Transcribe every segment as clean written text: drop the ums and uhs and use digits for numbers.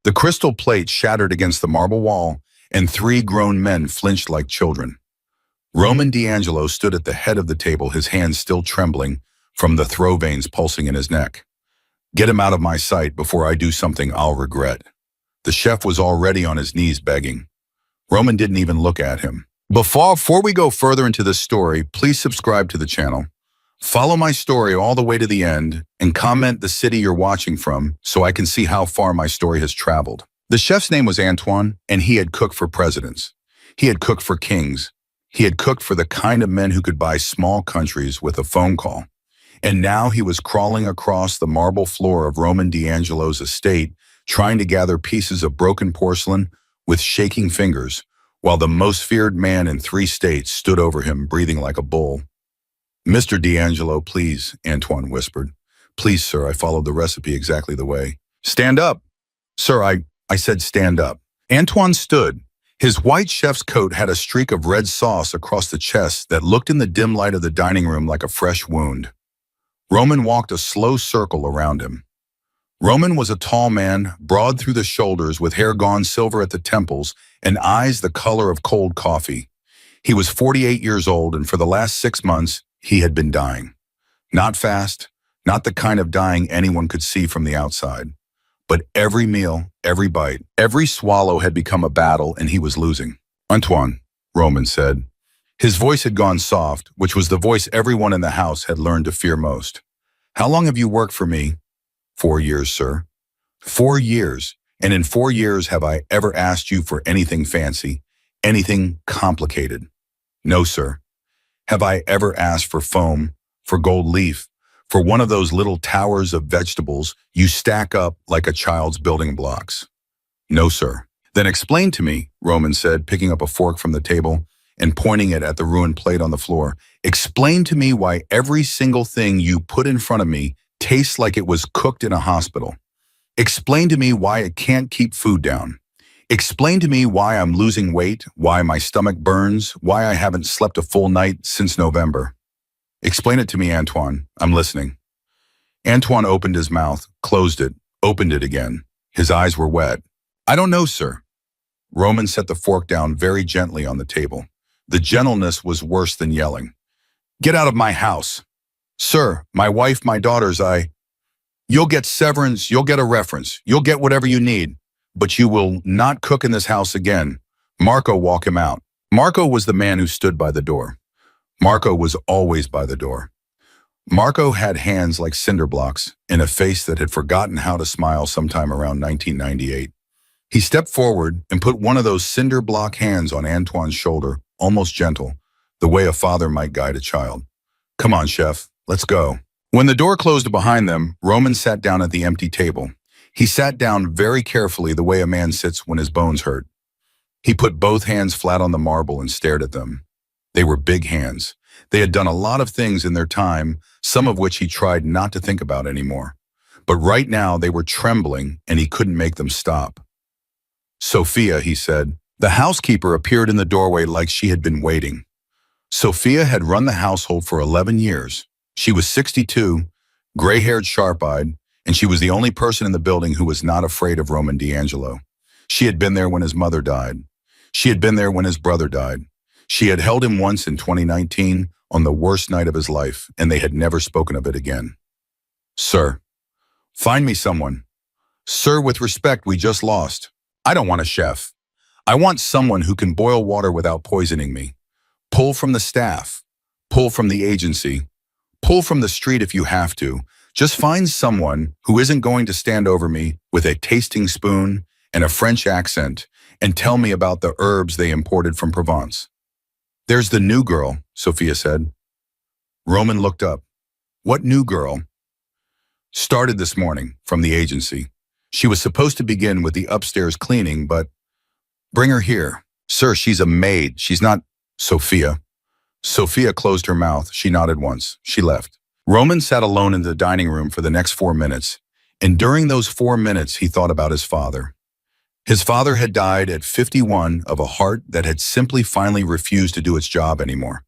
The crystal plate shattered against the marble wall, and three grown men flinched like children. Roman D'Angelo stood at the head of the table, his hands still trembling from the throw veins pulsing in his neck. "Get him out of my sight before I do something I'll regret." The chef was already on his knees begging. Roman didn't even look at him. Before we go further into this story, please subscribe to the channel. Follow my story all the way to the end and comment the city you're watching from so I can see how far my story has traveled. The chef's name was Antoine, and he had cooked for presidents. He had cooked for kings. He had cooked for the kind of men who could buy small countries with a phone call. And now he was crawling across the marble floor of Roman D'Angelo's estate, trying to gather pieces of broken porcelain with shaking fingers, while the most feared man in 3 states stood over him, breathing like a bull. "Mr. D'Angelo, please," Antoine whispered. "Please, sir, I followed the recipe exactly the way." "Stand up." "Sir, I said stand up." Antoine stood. His white chef's coat had a streak of red sauce across the chest that looked in the dim light of the dining room like a fresh wound. Roman walked a slow circle around him. Roman was a tall man, broad through the shoulders, with hair gone silver at the temples and eyes the color of cold coffee. He was 48 years old, and for the last 6 months, he had been dying. Not fast, not the kind of dying anyone could see from the outside. But every meal, every bite, every swallow had become a battle, and he was losing. "Antoine," Roman said. His voice had gone soft, which was the voice everyone in the house had learned to fear most. "How long have you worked for me?" 4 years, sir." 4 years, and in 4 years have I ever asked you for anything fancy, anything complicated? "No, sir." "Have I ever asked for foam, for gold leaf, for one of those little towers of vegetables you stack up like a child's building blocks?" "No, sir." "Then explain to me," Roman said, picking up a fork from the table and pointing it at the ruined plate on the floor. "Explain to me why every single thing you put in front of me tastes like it was cooked in a hospital. Explain to me why I can't keep food down. Explain to me why I'm losing weight, why my stomach burns, why I haven't slept a full night since November. Explain it to me, Antoine. I'm listening." Antoine opened his mouth, closed it, opened it again. His eyes were wet. "I don't know, sir." Roman set the fork down very gently on the table. The gentleness was worse than yelling. "Get out of my house." "Sir, my wife, my daughters, You'll get severance, you'll get a reference, you'll get whatever you need, but you will not cook in this house again. Marco, walk him out." Marco was the man who stood by the door. Marco was always by the door. Marco had hands like cinder blocks and a face that had forgotten how to smile sometime around 1998. He stepped forward and put one of those cinder block hands on Antoine's shoulder, almost gentle, the way a father might guide a child. "Come on, chef, let's go." When the door closed behind them, Roman sat down at the empty table. He sat down very carefully, the way a man sits when his bones hurt. He put both hands flat on the marble and stared at them. They were big hands. They had done a lot of things in their time, some of which he tried not to think about anymore. But right now they were trembling, and he couldn't make them stop. "Sophia," he said. The housekeeper appeared in the doorway like she had been waiting. Sophia had run the household for 11 years. She was 62, gray-haired, sharp-eyed, and she was the only person in the building who was not afraid of Roman D'Angelo. She had been there when his mother died. She had been there when his brother died. She had held him once in 2019 on the worst night of his life, and they had never spoken of it again. "Sir, find me someone." "Sir, with respect, we just lost." "I don't want a chef. I want someone who can boil water without poisoning me. Pull from the staff. Pull from the agency. Pull from the street if you have to. Just find someone who isn't going to stand over me with a tasting spoon and a French accent and tell me about the herbs they imported from Provence." "There's the new girl," Sophia said. Roman looked up. "What new girl?" "Started this morning from the agency. She was supposed to begin with the upstairs cleaning, but bring her here." "Sir, she's a maid. She's not—" "Sophia." Sophia closed her mouth. She nodded once. She left. Roman sat alone in the dining room for the next 4 minutes, and during those 4 minutes he thought about his father. His father had died at 51 of a heart that had simply finally refused to do its job anymore.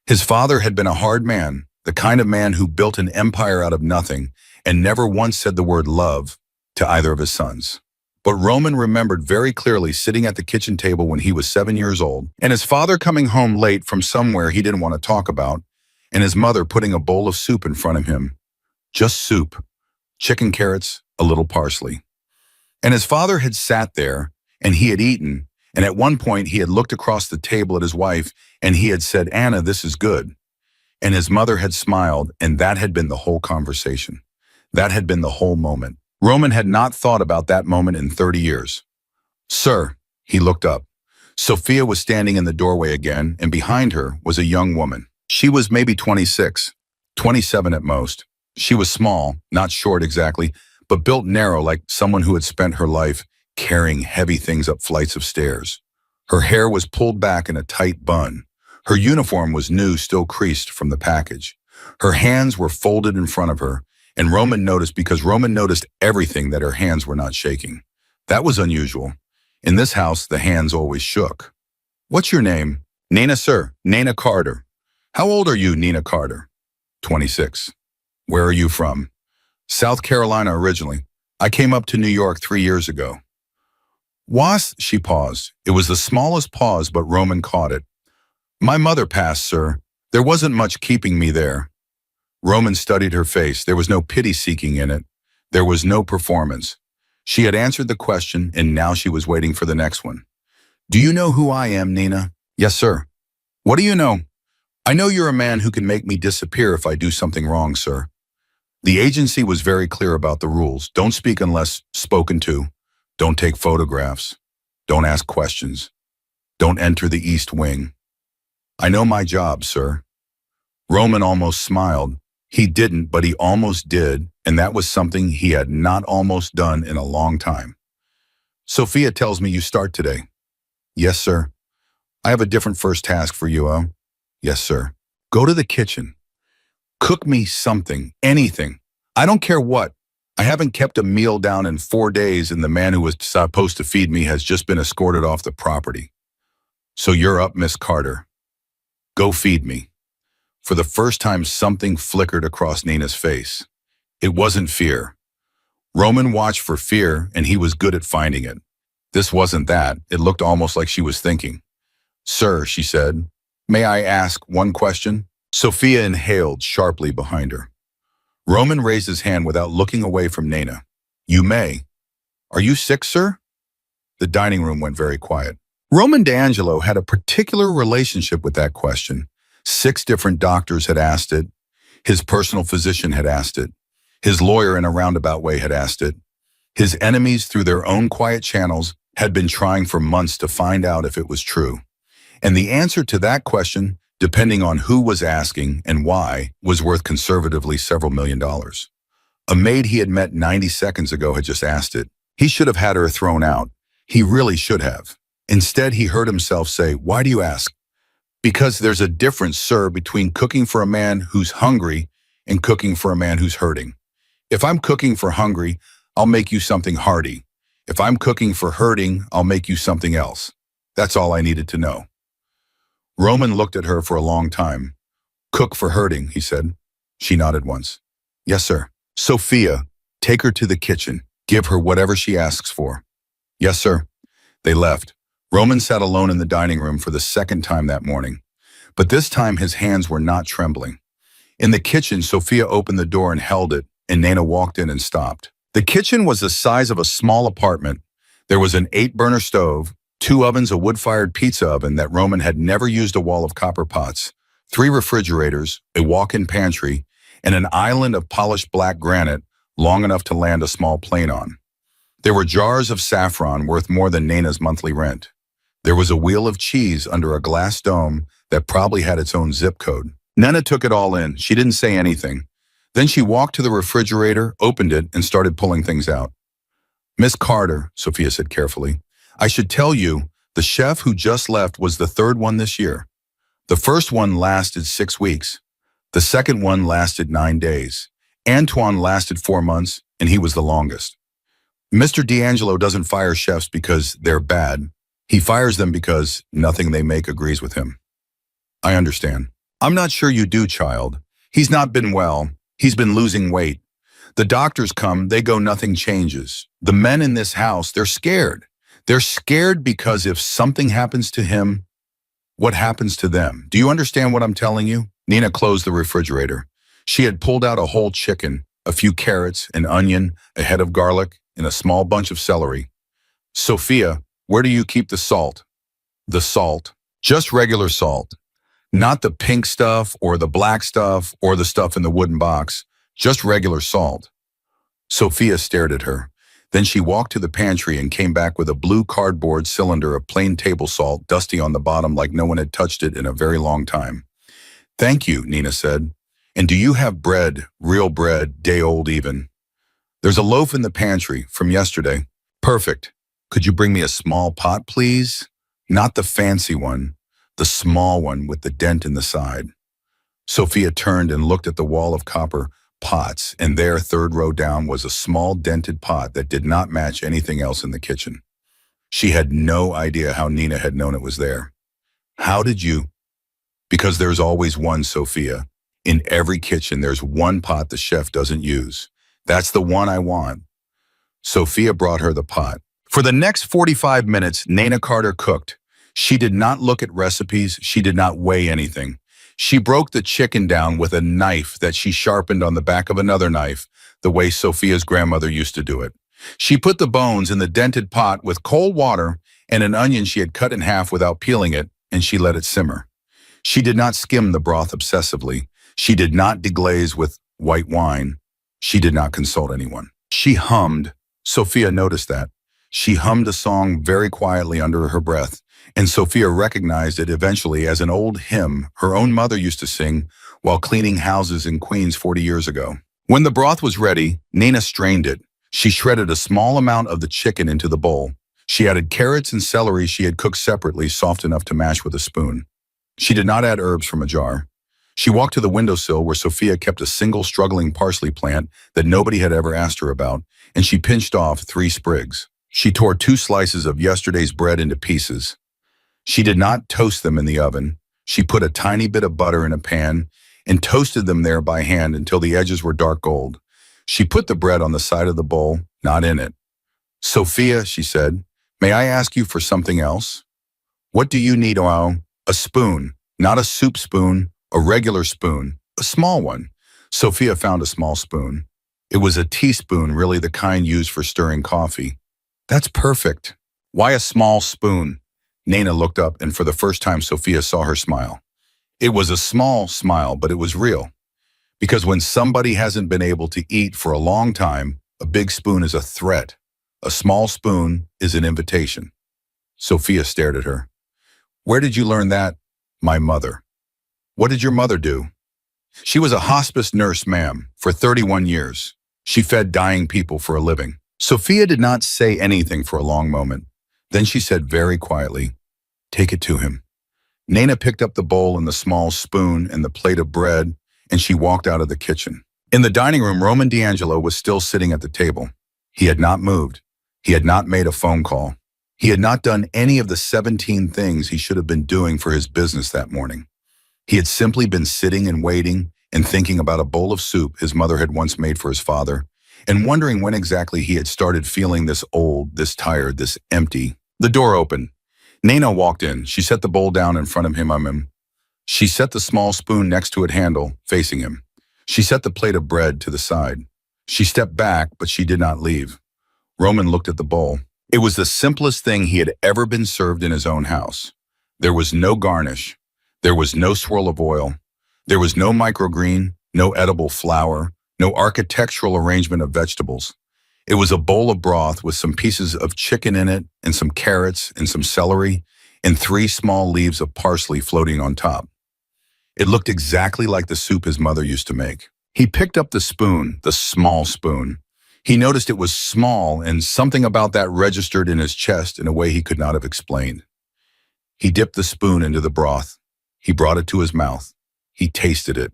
His father had been a hard man, the kind of man who built an empire out of nothing and never once said the word love to either of his sons. But Roman remembered very clearly sitting at the kitchen table when he was 7 years old, and his father coming home late from somewhere he didn't want to talk about, and his mother putting a bowl of soup in front of him. Just soup. Chicken carrots, a little parsley. And his father had sat there, and he had eaten, and at one point he had looked across the table at his wife, and he had said, "Anna, this is good." And his mother had smiled, and that had been the whole conversation. That had been the whole moment. Roman had not thought about that moment in 30 years. "Sir," he looked up. Sophia was standing in the doorway again, and behind her was a young woman. She was maybe 26, 27 at most. She was small, not short exactly, but built narrow like someone who had spent her life carrying heavy things up flights of stairs. Her hair was pulled back in a tight bun. Her uniform was new, still creased from the package. Her hands were folded in front of her, and Roman noticed because Roman noticed everything that her hands were not shaking. That was unusual. In this house, the hands always shook. "What's your name?" "Nina, sir. Nina Carter." "How old are you, Nina Carter?" 26. "Where are you from?" "South Carolina originally. I came up to New York 3 years ago." "Was?" She paused. It was the smallest pause, but Roman caught it. "My mother passed, sir. There wasn't much keeping me there." Roman studied her face. There was no pity-seeking in it. There was no performance. She had answered the question, and now she was waiting for the next one. "Do you know who I am, Nina?" "Yes, sir." "What do you know?" "I know you're a man who can make me disappear if I do something wrong, sir." The agency was very clear about the rules. Don't speak unless spoken to. Don't take photographs. Don't ask questions. Don't enter the East Wing. "I know my job, sir." Roman almost smiled. He didn't, but he almost did, and that was something he had not almost done in a long time. "Sophia tells me you start today." "Yes, sir." "I have a different first task for you, oh?" "Yes, sir." "Go to the kitchen. Cook me something, anything. I don't care what. I haven't kept a meal down in 4 days, and the man who was supposed to feed me has just been escorted off the property. So you're up, Miss Carter. Go feed me." For the first time, something flickered across Nina's face. It wasn't fear. Roman watched for fear, and he was good at finding it. This wasn't that. It looked almost like she was thinking. "Sir," she said, "may I ask one question?" Sophia inhaled sharply behind her. Roman raised his hand without looking away from Nina. "You may." "Are you sick, sir?" The dining room went very quiet. Roman D'Angelo had a particular relationship with that question. 6 different doctors had asked it. His personal physician had asked it. His lawyer in a roundabout way had asked it. His enemies, through their own quiet channels, had been trying for months to find out if it was true. And the answer to that question, depending on who was asking and why, was worth conservatively several $1,000,000. A maid he had met 90 seconds ago had just asked it. He should have had her thrown out. He really should have. Instead, he heard himself say, "Why do you ask?" "Because there's a difference, sir, between cooking for a man who's hungry and cooking for a man who's hurting. If I'm cooking for hungry, I'll make you something hearty. If I'm cooking for hurting, I'll make you something else. That's all I needed to know." Roman looked at her for a long time. "Cook for hurting," he said. She nodded once. "Yes, sir." "Sophia, take her to the kitchen. Give her whatever she asks for." "Yes, sir." They left. Roman sat alone in the dining room for the second time that morning. But this time his hands were not trembling. In the kitchen, Sophia opened the door and held it, and Nina walked in and stopped. The kitchen was the size of a small apartment. There was an 8-burner stove, 2 ovens, a wood-fired pizza oven that Roman had never used, a wall of copper pots, 3 refrigerators, a walk-in pantry, and an island of polished black granite long enough to land a small plane on. There were jars of saffron worth more than Nina's monthly rent. There was a wheel of cheese under a glass dome that probably had its own zip code. Nina took it all in. She didn't say anything. Then she walked to the refrigerator, opened it, and started pulling things out. "Miss Carter," Sophia said carefully, "I should tell you, the chef who just left was the 3rd one this year. The first one lasted 6 weeks. The second one lasted 9 days. Antoine lasted 4 months, and he was the longest. Mr. D'Angelo doesn't fire chefs because they're bad. He fires them because nothing they make agrees with him." "I understand." "I'm not sure you do, child. He's not been well. He's been losing weight. The doctors come, they go, nothing changes. The men in this house, they're scared. They're scared because if something happens to him, what happens to them? Do you understand what I'm telling you? Nina closed the refrigerator. She had pulled out a whole chicken, a few carrots, an onion, a head of garlic, and a small bunch of celery. Sophia, where do you keep the salt? The salt. Just regular salt. Not the pink stuff or the black stuff or the stuff in the wooden box. Just regular salt. Sophia stared at her. Then she walked to the pantry and came back with a blue cardboard cylinder of plain table salt, dusty on the bottom like no one had touched it in a very long time. Thank you, Nina said. And do you have bread, real bread, day old even? There's a loaf in the pantry from yesterday. Perfect. Could you bring me a small pot, please? Not the fancy one, the small one with the dent in the side. Sophia turned and looked at the wall of copper pots, and there, third row down, was a small dented pot that did not match anything else in the kitchen. She had no idea how Nina had known it was there. How did you? Because there's always one, Sophia. In every kitchen, there's one pot the chef doesn't use. That's the one I want. Sophia brought her the pot. For the next 45 minutes, Nina Carter cooked. She did not look at recipes. She did not weigh anything. She broke the chicken down with a knife that she sharpened on the back of another knife, the way Sophia's grandmother used to do it. She put the bones in the dented pot with cold water and an onion she had cut in half without peeling it, and she let it simmer. She did not skim the broth obsessively. She did not deglaze with white wine. She did not consult anyone. She hummed. Sophia noticed that. She hummed a song very quietly under her breath, and Sophia recognized it eventually as an old hymn her own mother used to sing while cleaning houses in Queens 40 years ago. When the broth was ready, Nina strained it. She shredded a small amount of the chicken into the bowl. She added carrots and celery she had cooked separately, soft enough to mash with a spoon. She did not add herbs from a jar. She walked to the windowsill where Sophia kept a single struggling parsley plant that nobody had ever asked her about, and she pinched off 3 sprigs. She tore 2 slices of yesterday's bread into pieces. She did not toast them in the oven. She put a tiny bit of butter in a pan and toasted them there by hand until the edges were dark gold. She put the bread on the side of the bowl, not in it. Sophia, she said, may I ask you for something else? What do you need? Oh, a spoon, not a soup spoon, a regular spoon, a small one. Sophia found a small spoon. It was a teaspoon, really the kind used for stirring coffee. That's perfect. Why a small spoon? Nina looked up, and for the first time Sophia saw her smile. It was a small smile, but it was real. Because when somebody hasn't been able to eat for a long time, a big spoon is a threat. A small spoon is an invitation. Sophia stared at her. Where did you learn that? My mother. What did your mother do? She was a hospice nurse, ma'am, for 31 years. She fed dying people for a living. Sophia did not say anything for a long moment. Then she said very quietly, take it to him. Nina picked up the bowl and the small spoon and the plate of bread, and she walked out of the kitchen. In the dining room, Roman D'Angelo was still sitting at the table. He had not moved. He had not made a phone call. He had not done any of the 17 things he should have been doing for his business that morning. He had simply been sitting and waiting and thinking about a bowl of soup his mother had once made for his father, and wondering when exactly he had started feeling this old, this tired, this empty. The door opened. Nina walked in. She set the bowl down in front of him. She set the small spoon next to its handle, facing him. She set the plate of bread to the side. She stepped back, but she did not leave. Roman looked at the bowl. It was the simplest thing he had ever been served in his own house. There was no garnish. There was no swirl of oil. There was no microgreen, no edible flour, no architectural arrangement of vegetables. It was a bowl of broth with some pieces of chicken in it and some carrots and some celery and 3 small leaves of parsley floating on top. It looked exactly like the soup his mother used to make. He picked up the spoon, the small spoon. He noticed it was small, and something about that registered in his chest in a way he could not have explained. He dipped the spoon into the broth. He brought it to his mouth. He tasted it.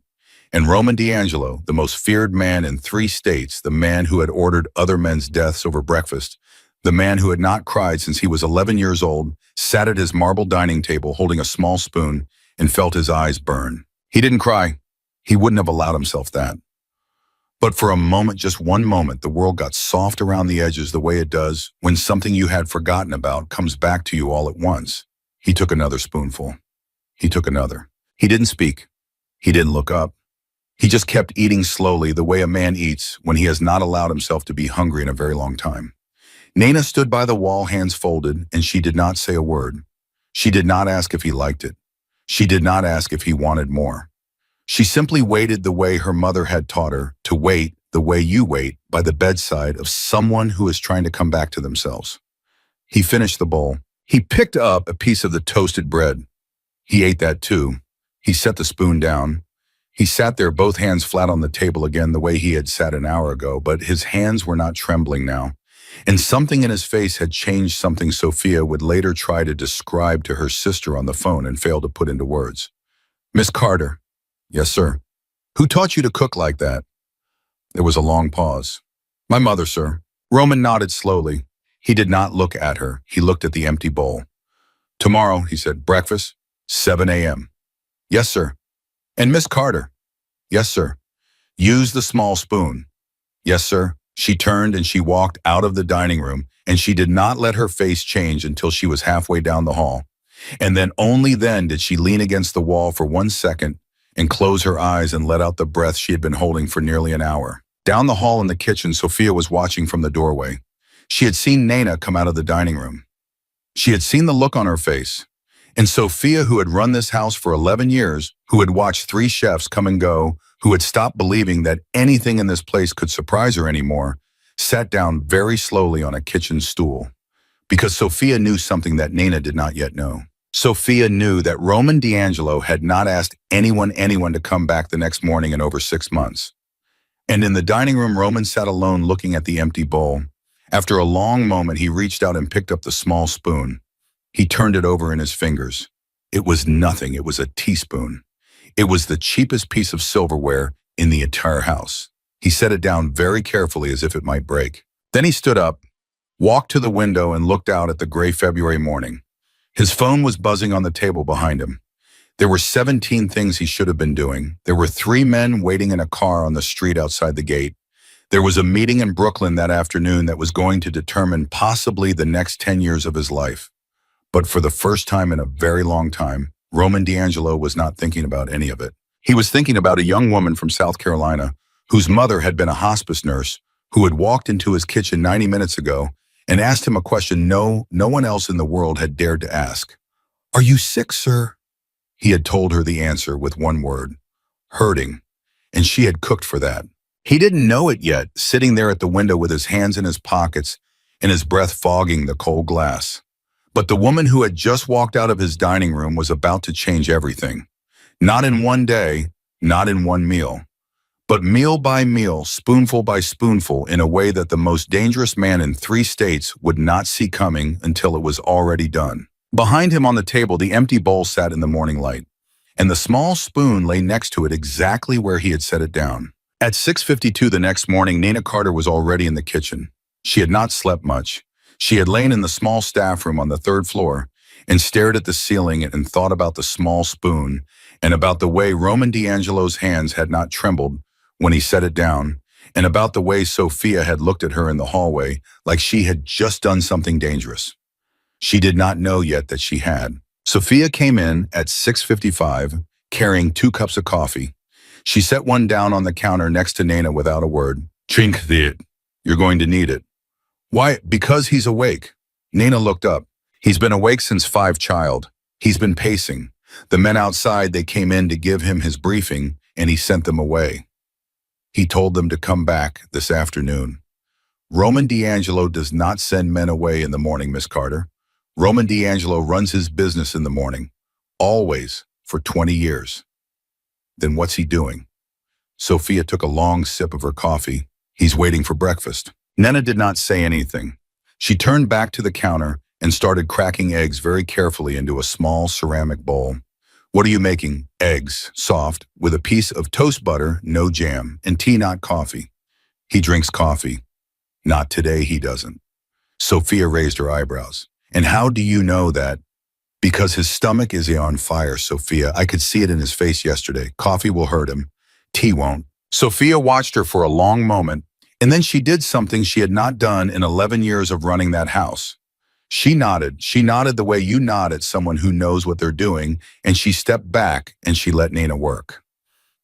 And Roman D'Angelo, the most feared man in 3 states, the man who had ordered other men's deaths over breakfast, the man who had not cried since he was 11 years old, sat at his marble dining table holding a small spoon and felt his eyes burn. He didn't cry. He wouldn't have allowed himself that. But for a moment, just one moment, the world got soft around the edges the way it does when something you had forgotten about comes back to you all at once. He took another spoonful. He took another. He didn't speak. He didn't look up. He just kept eating slowly the way a man eats when he has not allowed himself to be hungry in a very long time. Nana stood by the wall, hands folded, and she did not say a word. She did not ask if he liked it. She did not ask if he wanted more. She simply waited the way her mother had taught her to wait the way you wait by the bedside of someone who is trying to come back to themselves. He finished the bowl. He picked up a piece of the toasted bread. He ate that too. He set the spoon down. He sat there, both hands flat on the table again the way he had sat an hour ago, but his hands were not trembling now. And something in his face had changed, something Sophia would later try to describe to her sister on the phone and fail to put into words. "Miss Carter." "Yes, sir." "Who taught you to cook like that?" There was a long pause. "My mother, sir." Roman nodded slowly. He did not look at her. He looked at the empty bowl. "Tomorrow," he said, "breakfast, 7 a.m. "Yes, sir." "And Miss Carter?" "Yes, sir." "Use the small spoon." "Yes, sir." She turned and she walked out of the dining room, and she did not let her face change until she was halfway down the hall. And then only then did she lean against the wall for 1 second and close her eyes and let out the breath she had been holding for nearly an hour. Down the hall in the kitchen, Sophia was watching from the doorway. She had seen Nana come out of the dining room. She had seen the look on her face. And Sophia, who had run this house for 11 years, who had watched 3 chefs come and go, who had stopped believing that anything in this place could surprise her anymore, sat down very slowly on a kitchen stool. Because Sophia knew something that Nana did not yet know. Sophia knew that Roman D'Angelo had not asked anyone to come back the next morning in over 6 months. And in the dining room, Roman sat alone looking at the empty bowl. After a long moment, he reached out and picked up the small spoon. He turned it over in his fingers. It was nothing. It was a teaspoon. It was the cheapest piece of silverware in the entire house. He set it down very carefully as if it might break. Then he stood up, walked to the window, and looked out at the gray February morning. His phone was buzzing on the table behind him. There were 17 things he should have been doing. There were 3 men waiting in a car on the street outside the gate. There was a meeting in Brooklyn that afternoon that was going to determine possibly the next 10 years of his life. But for the first time in a very long time, Roman D'Angelo was not thinking about any of it. He was thinking about a young woman from South Carolina whose mother had been a hospice nurse who had walked into his kitchen 90 minutes ago and asked him a question no one else in the world had dared to ask. "Are you sick, sir?" He had told her the answer with one word: hurting. And she had cooked for that. He didn't know it yet, sitting there at the window with his hands in his pockets and his breath fogging the cold glass. But the woman who had just walked out of his dining room was about to change everything. Not in one day, not in one meal, but meal by meal, spoonful by spoonful, in a way that the most dangerous man in 3 states would not see coming until it was already done. Behind him on the table, the empty bowl sat in the morning light, and the small spoon lay next to it exactly where he had set it down. At 6:52 the next morning, Nana Carter was already in the kitchen. She had not slept much. She had lain in the small staff room on the 3rd floor and stared at the ceiling and thought about the small spoon and about the way Roman D'Angelo's hands had not trembled when he set it down, and about the way Sophia had looked at her in the hallway like she had just done something dangerous. She did not know yet that she had. Sophia came in at 6:55, carrying 2 cups of coffee. She set one down on the counter next to Nana without a word. "Drink it. You're going to need it." "Why?" "Because he's awake." Nana looked up. "He's been awake since 5, child. He's been pacing. The men outside, they came in to give him his briefing, and he sent them away. He told them to come back this afternoon." "Roman D'Angelo does not send men away in the morning, Miss Carter. Roman D'Angelo runs his business in the morning. Always, for 20 years. "Then what's he doing?" Sophia took a long sip of her coffee. "He's waiting for breakfast." Nana did not say anything. She turned back to the counter and started cracking eggs very carefully into a small ceramic bowl. "What are you making?" "Eggs, soft, with a piece of toast butter, no jam, and tea, not coffee." "He drinks coffee." "Not today, he doesn't." Sophia raised her eyebrows. "And how do you know that?" "Because his stomach is on fire, Sophia. I could see it in his face yesterday. Coffee will hurt him. Tea won't." Sophia watched her for a long moment, and then she did something she had not done in 11 years of running that house. She nodded. She nodded the way you nod at someone who knows what they're doing, and she stepped back and she let Nana work.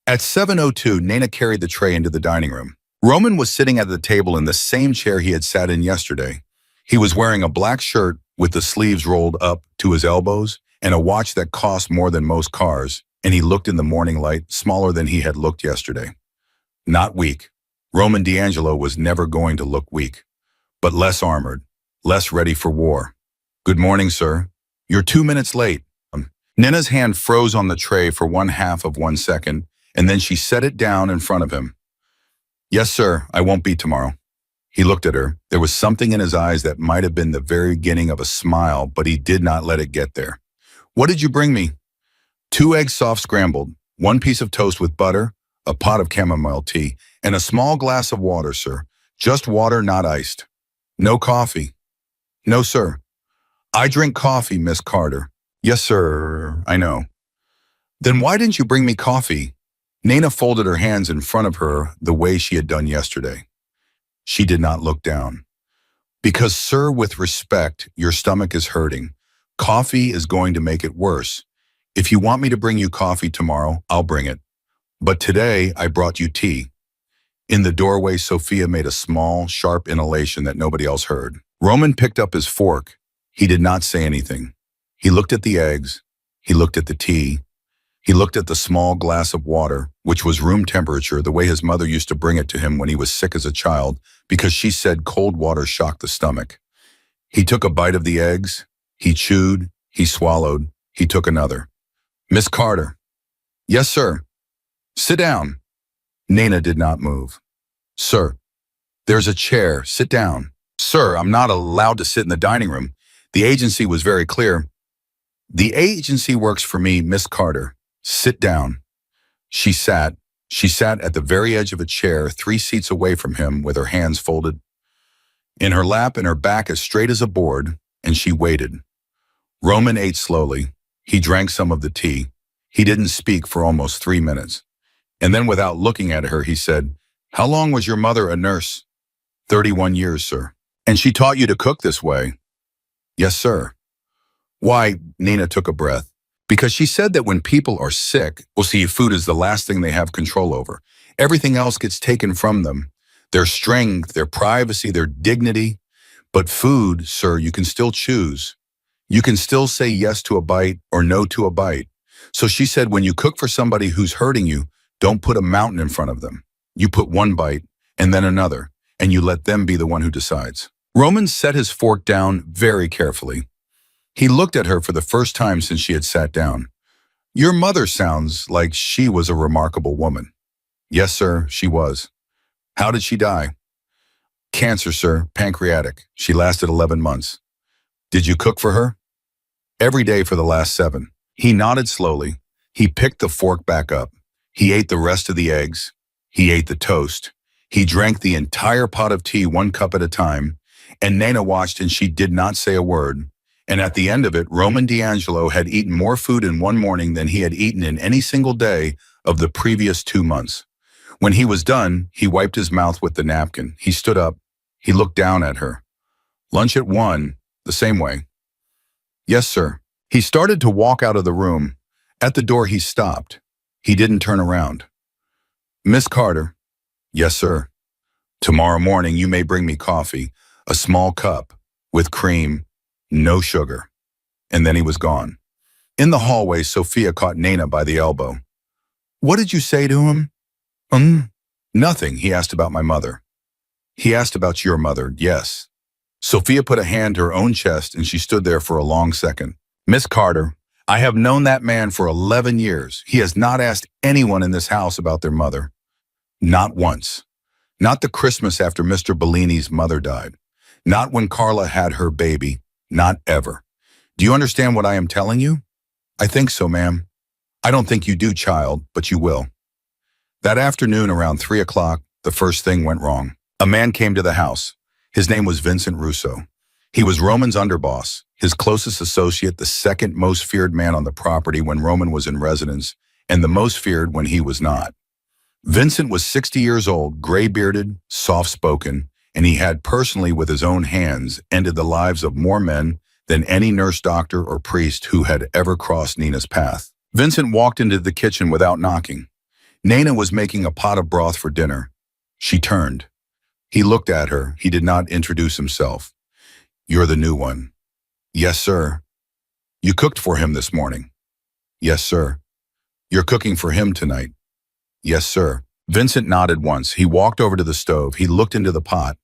At 7:02, Nana carried the tray into the dining room. Roman was sitting at the table in the same chair he had sat in yesterday. He was wearing a black shirt with the sleeves rolled up to his elbows and a watch that cost more than most cars, and he looked in the morning light smaller than he had looked yesterday. Not weak. Roman D'Angelo was never going to look weak, but less armored, less ready for war. "Good morning, sir. You're 2 minutes late." Nina's hand froze on the tray for 1/2 of 1 second, and then she set it down in front of him. "Yes, sir, I won't be tomorrow." He looked at her. There was something in his eyes that might have been the very beginning of a smile, but he did not let it get there. "What did you bring me?" "2 eggs soft scrambled, 1 piece of toast with butter, a pot of chamomile tea, and a small glass of water, sir. Just water, not iced." "No coffee?" "No, sir." "I drink coffee, Miss Carter." "Yes, sir, I know." "Then why didn't you bring me coffee?" Nana folded her hands in front of her the way she had done yesterday. She did not look down. "Because, sir, with respect, your stomach is hurting. Coffee is going to make it worse. If you want me to bring you coffee tomorrow, I'll bring it. But today, I brought you tea." In the doorway, Sophia made a small, sharp inhalation that nobody else heard. Roman picked up his fork. He did not say anything. He looked at the eggs. He looked at the tea. He looked at the small glass of water, which was room temperature, the way his mother used to bring it to him when he was sick as a child, because she said cold water shocked the stomach. He took a bite of the eggs. He chewed. He swallowed. He took another. "Miss Carter." "Yes, sir." "Sit down." Nana did not move. "Sir." "There's a chair. Sit down." "Sir, I'm not allowed to sit in the dining room. The agency was very clear." "The agency works for me, Miss Carter. Sit down." She sat. She sat at the very edge of a chair, 3 seats away from him, with her hands folded in her lap and her back as straight as a board, and she waited. Roman ate slowly. He drank some of the tea. He didn't speak for almost 3 minutes. And then, without looking at her, he said, "How long was your mother a nurse?" 31 years, sir." "And she taught you to cook this way?" "Yes, sir." "Why?" Nina took a breath. "Because she said that when people are sick, food is the last thing they have control over. Everything else gets taken from them. Their strength, their privacy, their dignity. But food, sir, you can still choose. You can still say yes to a bite or no to a bite. So she said when you cook for somebody who's hurting you, don't put a mountain in front of them. You put one bite and then another, and you let them be the one who decides." Roman set his fork down very carefully. He looked at her for the first time since she had sat down. "Your mother sounds like she was a remarkable woman." "Yes, sir, she was." "How did she die?" "Cancer, sir, pancreatic. She lasted 11 months. "Did you cook for her?" "Every day for the last 7. He nodded slowly. He picked the fork back up. He ate the rest of the eggs. He ate the toast. He drank the entire pot of tea 1 cup at a time, and Nana watched and she did not say a word. And at the end of it, Roman D'Angelo had eaten more food in one morning than he had eaten in any single day of the previous 2 months. When he was done, he wiped his mouth with the napkin. He stood up. He looked down at her. "Lunch at 1, the same way." "Yes, sir." He started to walk out of the room. At the door, he stopped. He didn't turn around. "Miss Carter." "Yes, sir." "Tomorrow morning, you may bring me coffee, a small cup, with cream, no sugar." And then he was gone. In the hallway, Sophia caught Nana by the elbow. "What did you say to him?" Nothing. He asked about my mother." "He asked about your mother, yes." Sophia put a hand to her own chest and she stood there for a long second. "Miss Carter, I have known that man for 11 years. He has not asked anyone in this house about their mother. Not once. Not the Christmas after Mr. Bellini's mother died. Not when Carla had her baby. Not ever. Do you understand what I am telling you?" "I think so, ma'am." "I don't think you do, child, but you will." That afternoon around 3 o'clock, the first thing went wrong. A man came to the house. His name was Vincent Russo. He was Roman's underboss, his closest associate, the second most feared man on the property when Roman was in residence, and the most feared when he was not. Vincent was 60 years old, gray-bearded, soft-spoken, and he had personally with his own hands ended the lives of more men than any nurse, doctor, or priest who had ever crossed Nina's path. Vincent walked into the kitchen without knocking. Nina was making a pot of broth for dinner. She turned. He looked at her. He did not introduce himself. "You're the new one." "Yes, sir." "You cooked for him this morning." "Yes, sir." "You're cooking for him tonight." "Yes, sir." Vincent nodded once. He walked over to the stove. He looked into the pot.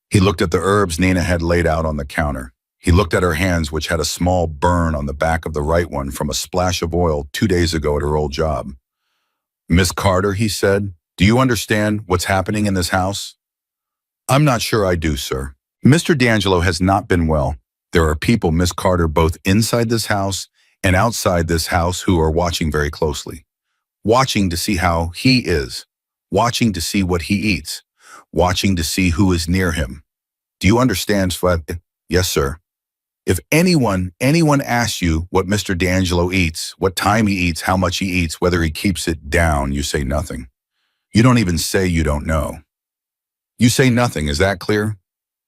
He looked at the herbs Nina had laid out on the counter. He looked at her hands, which had a small burn on the back of the right one from a splash of oil 2 days ago at her old job. "Miss Carter," he said, "do you understand what's happening in this house?" "I'm not sure I do, sir. Mr. D'Angelo has not been well. There are people, Miss Carter, both inside this house and outside this house who are watching very closely. Watching to see how he is. Watching to see what he eats. Watching to see who is near him. Do you understand, Sweat?" "Yes, sir." "If anyone asks you what Mr. D'Angelo eats, what time he eats, how much he eats, whether he keeps it down, you say nothing. You don't even say you don't know. You say nothing, is that clear?"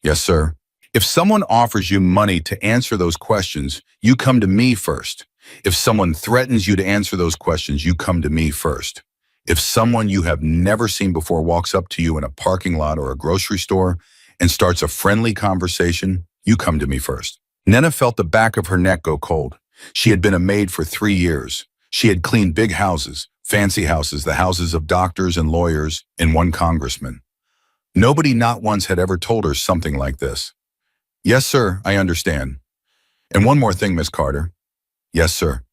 "Yes, sir." "If someone offers you money to answer those questions, you come to me first. If someone threatens you to answer those questions, you come to me first. If someone you have never seen before walks up to you in a parking lot or a grocery store and starts a friendly conversation, you come to me first." Nina felt the back of her neck go cold. She had been a maid for 3 years. She had cleaned big houses, fancy houses, the houses of doctors and lawyers, and one congressman. Nobody not once had ever told her something like this. "Yes, sir, I understand. And one more thing, Miss Carter." "Yes, sir."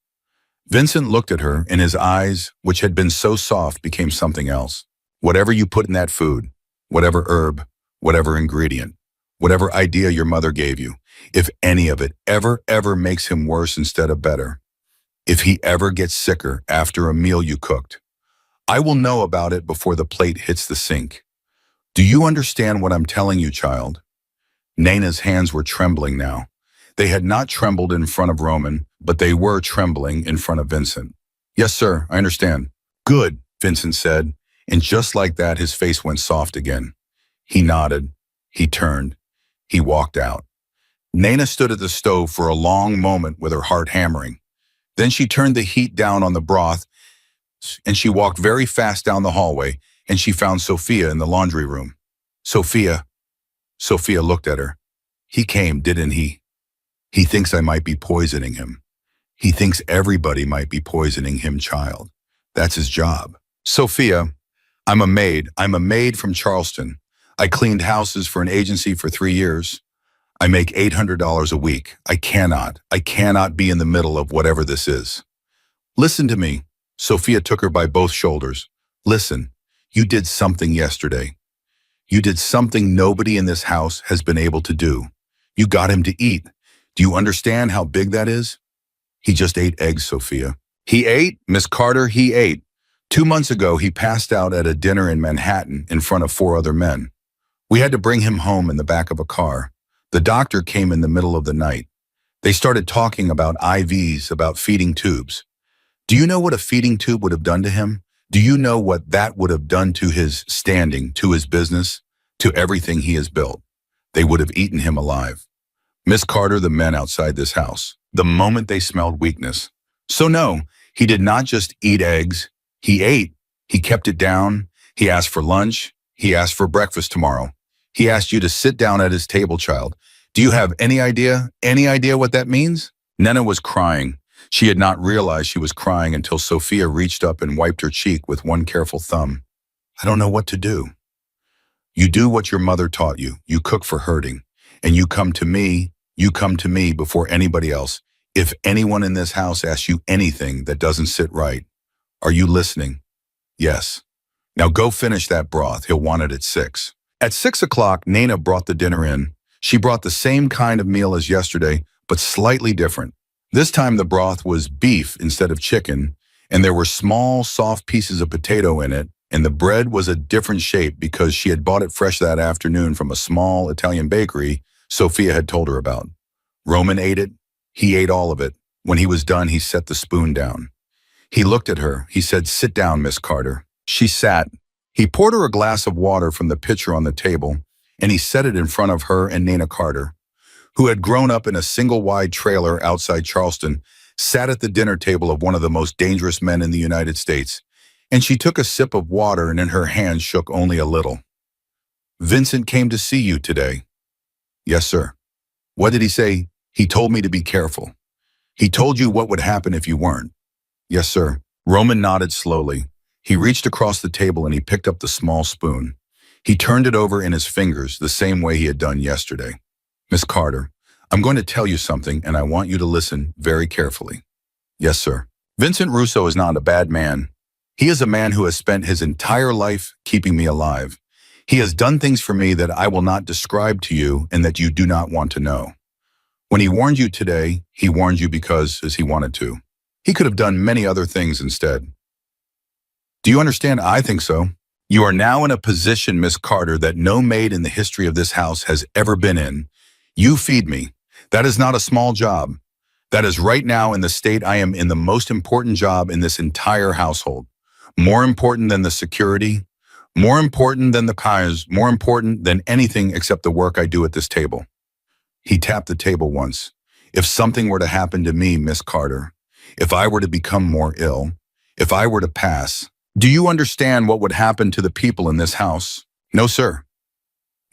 Vincent looked at her, and his eyes, which had been so soft, became something else. "Whatever you put in that food, whatever herb, whatever ingredient, whatever idea your mother gave you, if any of it ever makes him worse instead of better, if he ever gets sicker after a meal you cooked, I will know about it before the plate hits the sink. Do you understand what I'm telling you, child?" Nina's hands were trembling now. They had not trembled in front of Roman, but they were trembling in front of Vincent. "Yes, sir, I understand." "Good," Vincent said, and just like that his face went soft again. He nodded. He turned. He walked out. Nina stood at the stove for a long moment with her heart hammering. Then she turned the heat down on the broth, and she walked very fast down the hallway, and she found Sophia in the laundry room. "Sophia." Sophia looked at her. "He came, didn't he? He thinks I might be poisoning him. He thinks everybody might be poisoning him, child. That's his job." "Sophia, I'm a maid. I'm a maid from Charleston. I cleaned houses for an agency for 3 years. I make $800 a week. I cannot be in the middle of whatever this is. Listen to me." Sophia took her by both shoulders. "Listen, you did something yesterday. You did something nobody in this house has been able to do. You got him to eat. Do you understand how big that is?" "He just ate eggs, Sophia." "He ate? Miss Carter, he ate. 2 months ago, he passed out at a dinner in Manhattan in front of 4 other men. We had to bring him home in the back of a car. The doctor came in the middle of the night. They started talking about IVs, about feeding tubes. Do you know what a feeding tube would have done to him? Do you know what that would have done to his standing, to his business, to everything he has built? They would have eaten him alive. Miss Carter, the men outside this house, the moment they smelled weakness. So no, he did not just eat eggs. He ate. He kept it down. He asked for lunch. He asked for breakfast tomorrow. He asked you to sit down at his table, child. Do you have any idea what that means?" Nina was crying. She had not realized she was crying until Sophia reached up and wiped her cheek with one careful thumb. "I don't know what to do." "You do what your mother taught you. You cook for hurting. And you come to me before anybody else. If anyone in this house asks you anything that doesn't sit right, are you listening?" "Yes." "Now go finish that broth. He'll want it at 6. At 6 o'clock, Nina brought the dinner in. She brought the same kind of meal as yesterday, but slightly different. This time the broth was beef instead of chicken, and there were small, soft pieces of potato in it, and the bread was a different shape because she had bought it fresh that afternoon from a small Italian bakery Sophia had told her about. Roman ate it. He ate all of it. When he was done, he set the spoon down. He looked at her. He said, "Sit down, Miss Carter." She sat. He poured her a glass of water from the pitcher on the table, and he set it in front of her and Nana Carter, who had grown up in a single-wide trailer outside Charleston, sat at the dinner table of one of the most dangerous men in the United States, and she took a sip of water and in her hand shook only a little. "Vincent came to see you today." "Yes, sir." "What did he say?" "He told me to be careful." "He told you what would happen if you weren't?" "Yes, sir." Roman nodded slowly. He reached across the table and he picked up the small spoon. He turned it over in his fingers the same way he had done yesterday. "Miss Carter, I'm going to tell you something and I want you to listen very carefully." "Yes, sir." "Vincent Russo is not a bad man. He is a man who has spent his entire life keeping me alive. He has done things for me that I will not describe to you and that you do not want to know. When he warned you today, he warned you because he wanted to. He could have done many other things instead. Do you understand? I think so. You are now in a position, Miss Carter, that no maid in the history of this house has ever been in. You feed me. That is not a small job. That is right now in the state I am in the most important job in this entire household. More important than the security, more important than the cars, more important than anything except the work I do at this table." He tapped the table once. "If something were to happen to me, Miss Carter, if I were to become more ill, if I were to pass, do you understand what would happen to the people in this house?" "No, sir."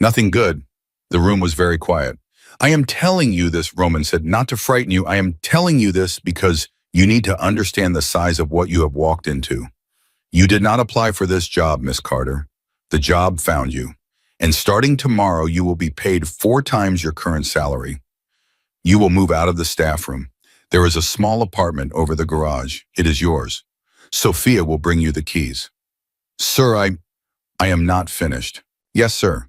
"Nothing good." The room was very quiet. "I am telling you this," Roman said, "not to frighten you. I am telling you this because you need to understand the size of what you have walked into. You did not apply for this job, Miss Carter. The job found you. And starting tomorrow, you will be paid 4 times your current salary. You will move out of the staff room. There is a small apartment over the garage. It is yours. Sophia will bring you the keys." "Sir, I am not finished." "Yes, sir."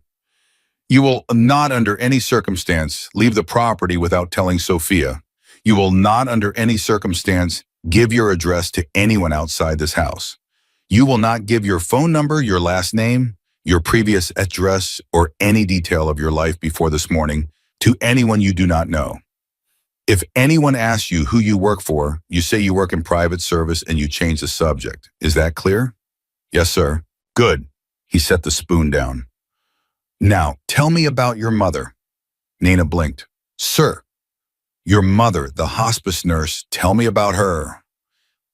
"You will not under any circumstance leave the property without telling Sophia. You will not under any circumstance give your address to anyone outside this house. You will not give your phone number, your last name, your previous address, or any detail of your life before this morning to anyone you do not know. If anyone asks you who you work for, you say you work in private service and you change the subject. Is that clear?" "Yes, sir." "Good." He set the spoon down. "Now, tell me about your mother." Nana blinked. "Sir, your mother, the hospice nurse, tell me about her."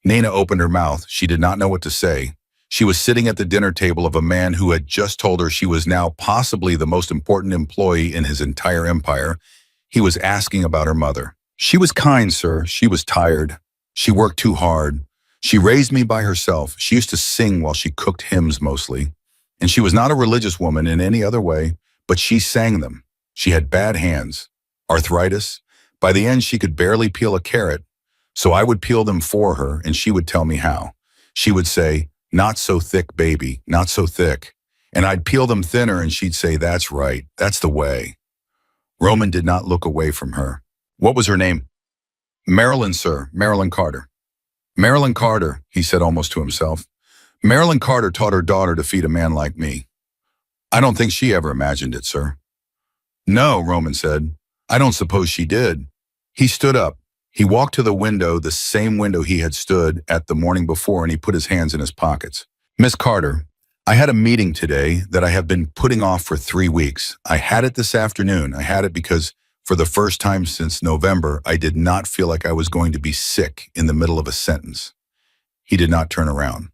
Nana opened her mouth. She did not know what to say. She was sitting at the dinner table of a man who had just told her she was now possibly the most important employee in his entire empire. He was asking about her mother. "She was kind, sir. She was tired. She worked too hard. She raised me by herself. She used to sing while she cooked hymns mostly. And she was not a religious woman in any other way, but she sang them. She had bad hands, arthritis. By the end, she could barely peel a carrot. So I would peel them for her, and she would tell me how. She would say, 'Not so thick, baby, not so thick.' And I'd peel them thinner, and she'd say, 'That's right, that's the way.'" Roman did not look away from her. "What was her name?" "Marilyn, sir, Marilyn Carter." "Marilyn Carter," he said almost to himself. "Marilyn Carter taught her daughter to feed a man like me. I don't think she ever imagined it, sir." "No," Roman said. "I don't suppose she did." He stood up. He walked to the window, the same window he had stood at the morning before, and he put his hands in his pockets. "Miss Carter, I had a meeting today that I have been putting off for 3 weeks. I had it this afternoon. I had it because for the first time since November, I did not feel like I was going to be sick in the middle of a sentence." He did not turn around.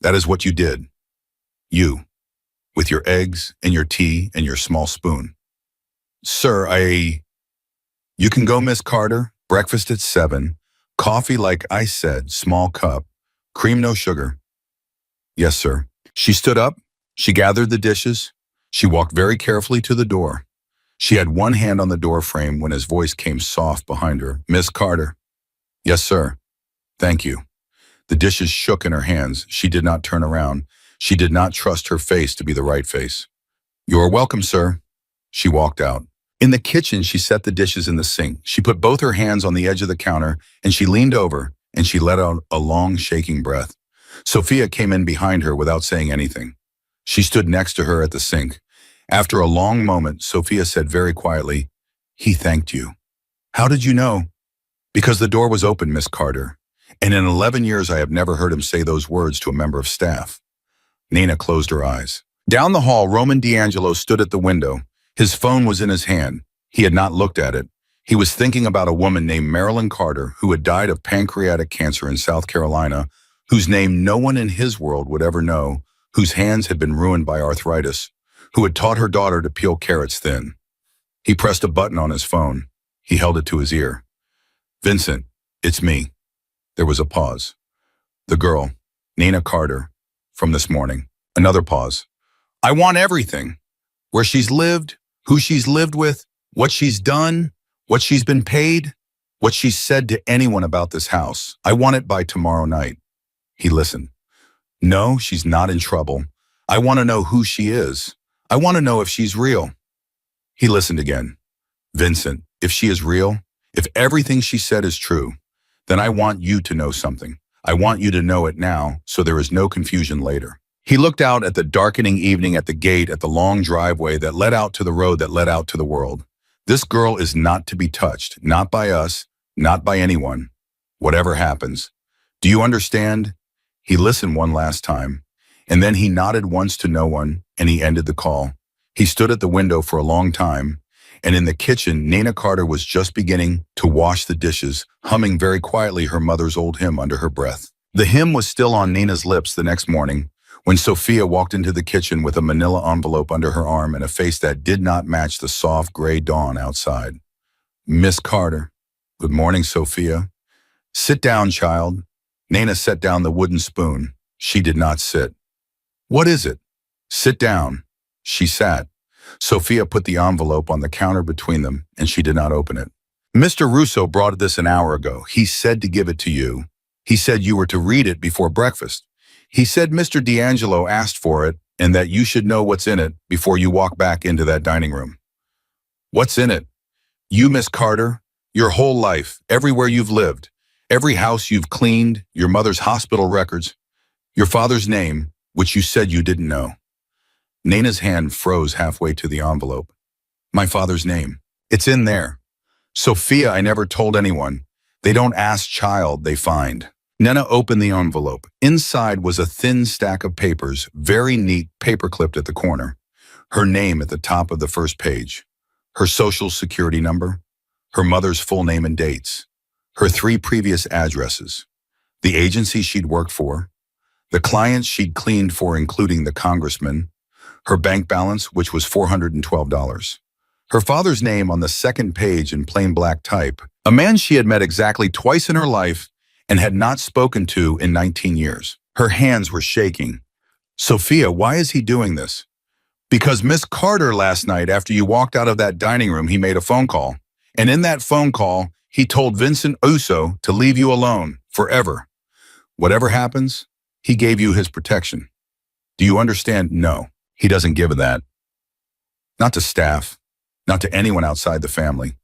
"That is what you did. You, with your eggs and your tea and your small spoon." "Sir, You can go, Miss Carter. Breakfast at 7. Coffee like I said, small cup. Cream, no sugar." "Yes, sir." She stood up. She gathered the dishes. She walked very carefully to the door. She had one hand on the door frame when his voice came soft behind her. "Miss Carter." "Yes, sir." "Thank you." The dishes shook in her hands. She did not turn around. She did not trust her face to be the right face. "You are welcome, sir." She walked out. In the kitchen, she set the dishes in the sink. She put both her hands on the edge of the counter, and she leaned over, and she let out a long, shaking breath. Sophia came in behind her without saying anything. She stood next to her at the sink. After a long moment, Sophia said very quietly, "He thanked you." "How did you know?" "Because the door was open, Miss Carter. And in 11 years, I have never heard him say those words to a member of staff." Nina closed her eyes. Down the hall, Roman D'Angelo stood at the window. His phone was in his hand. He had not looked at it. He was thinking about a woman named Marilyn Carter who had died of pancreatic cancer in South Carolina, whose name no one in his world would ever know, whose hands had been ruined by arthritis, who had taught her daughter to peel carrots thin. He pressed a button on his phone. He held it to his ear. "Vincent, it's me." There was a pause. "The girl, Nina Carter, from this morning." Another pause. "I want everything. Where she's lived, who she's lived with, what she's done, what she's been paid, what she's said to anyone about this house. I want it by tomorrow night." He listened. "No, she's not in trouble. I want to know who she is. I want to know if she's real." He listened again. "Vincent, if she is real, if everything she said is true, then I want you to know something. I want you to know it now so there is no confusion later." He looked out at the darkening evening at the gate at the long driveway that led out to the road that led out to the world. This girl is not to be touched, not by us, not by anyone, whatever happens. Do you understand? He listened one last time, and then he nodded once to no one, and he ended the call. He stood at the window for a long time, and in the kitchen, Nina Carter was just beginning to wash the dishes, humming very quietly her mother's old hymn under her breath. The hymn was still on Nina's lips the next morning, when Sophia walked into the kitchen with a manila envelope under her arm and a face that did not match the soft gray dawn outside. "Miss Carter." "Good morning, Sophia." "Sit down, child." Nina set down the wooden spoon. She did not sit. "What is it?" "Sit down." She sat. Sophia put the envelope on the counter between them, and she did not open it. "Mr. Russo brought this an hour ago. He said to give it to you. He said you were to read it before breakfast. He said Mr. D'Angelo asked for it and that you should know what's in it before you walk back into that dining room." "What's in it?" "You, Miss Carter, your whole life, everywhere you've lived, every house you've cleaned, your mother's hospital records, your father's name, which you said you didn't know." Nina's hand froze halfway to the envelope. "My father's name. It's in there. Sophia, I never told anyone. They don't ask child, they find." Nina opened the envelope. Inside was a thin stack of papers, very neat, paper-clipped at the corner. Her name at the top of the first page. Her social security number. Her mother's full name and dates. Her 3 previous addresses. The agency she'd worked for. The clients she'd cleaned for, including the congressman. Her bank balance, which was $412. Her father's name on the second page in plain black type. A man she had met exactly twice in her life and had not spoken to in 19 years. Her hands were shaking. "Sophia, why is he doing this?" "Because Miss Carter last night, after you walked out of that dining room, he made a phone call. And in that phone call, he told Vincent Uso to leave you alone, forever. Whatever happens, he gave you his protection. Do you understand? No, he doesn't give that. Not to staff, not to anyone outside the family.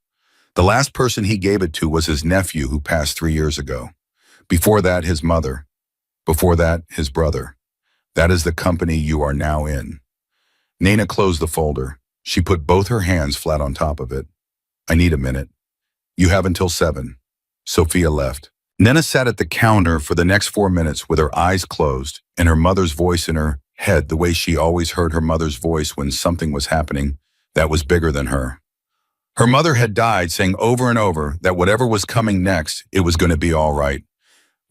The last person he gave it to was his nephew who passed 3 years ago. Before that, his mother. Before that, his brother. That is the company you are now in." Nina closed the folder. She put both her hands flat on top of it. "I need a minute." "You have until 7. Sophia left. Nina sat at the counter for the next 4 minutes with her eyes closed and her mother's voice in her head the way she always heard her mother's voice when something was happening that was bigger than her. Her mother had died saying over and over that whatever was coming next, it was going to be all right.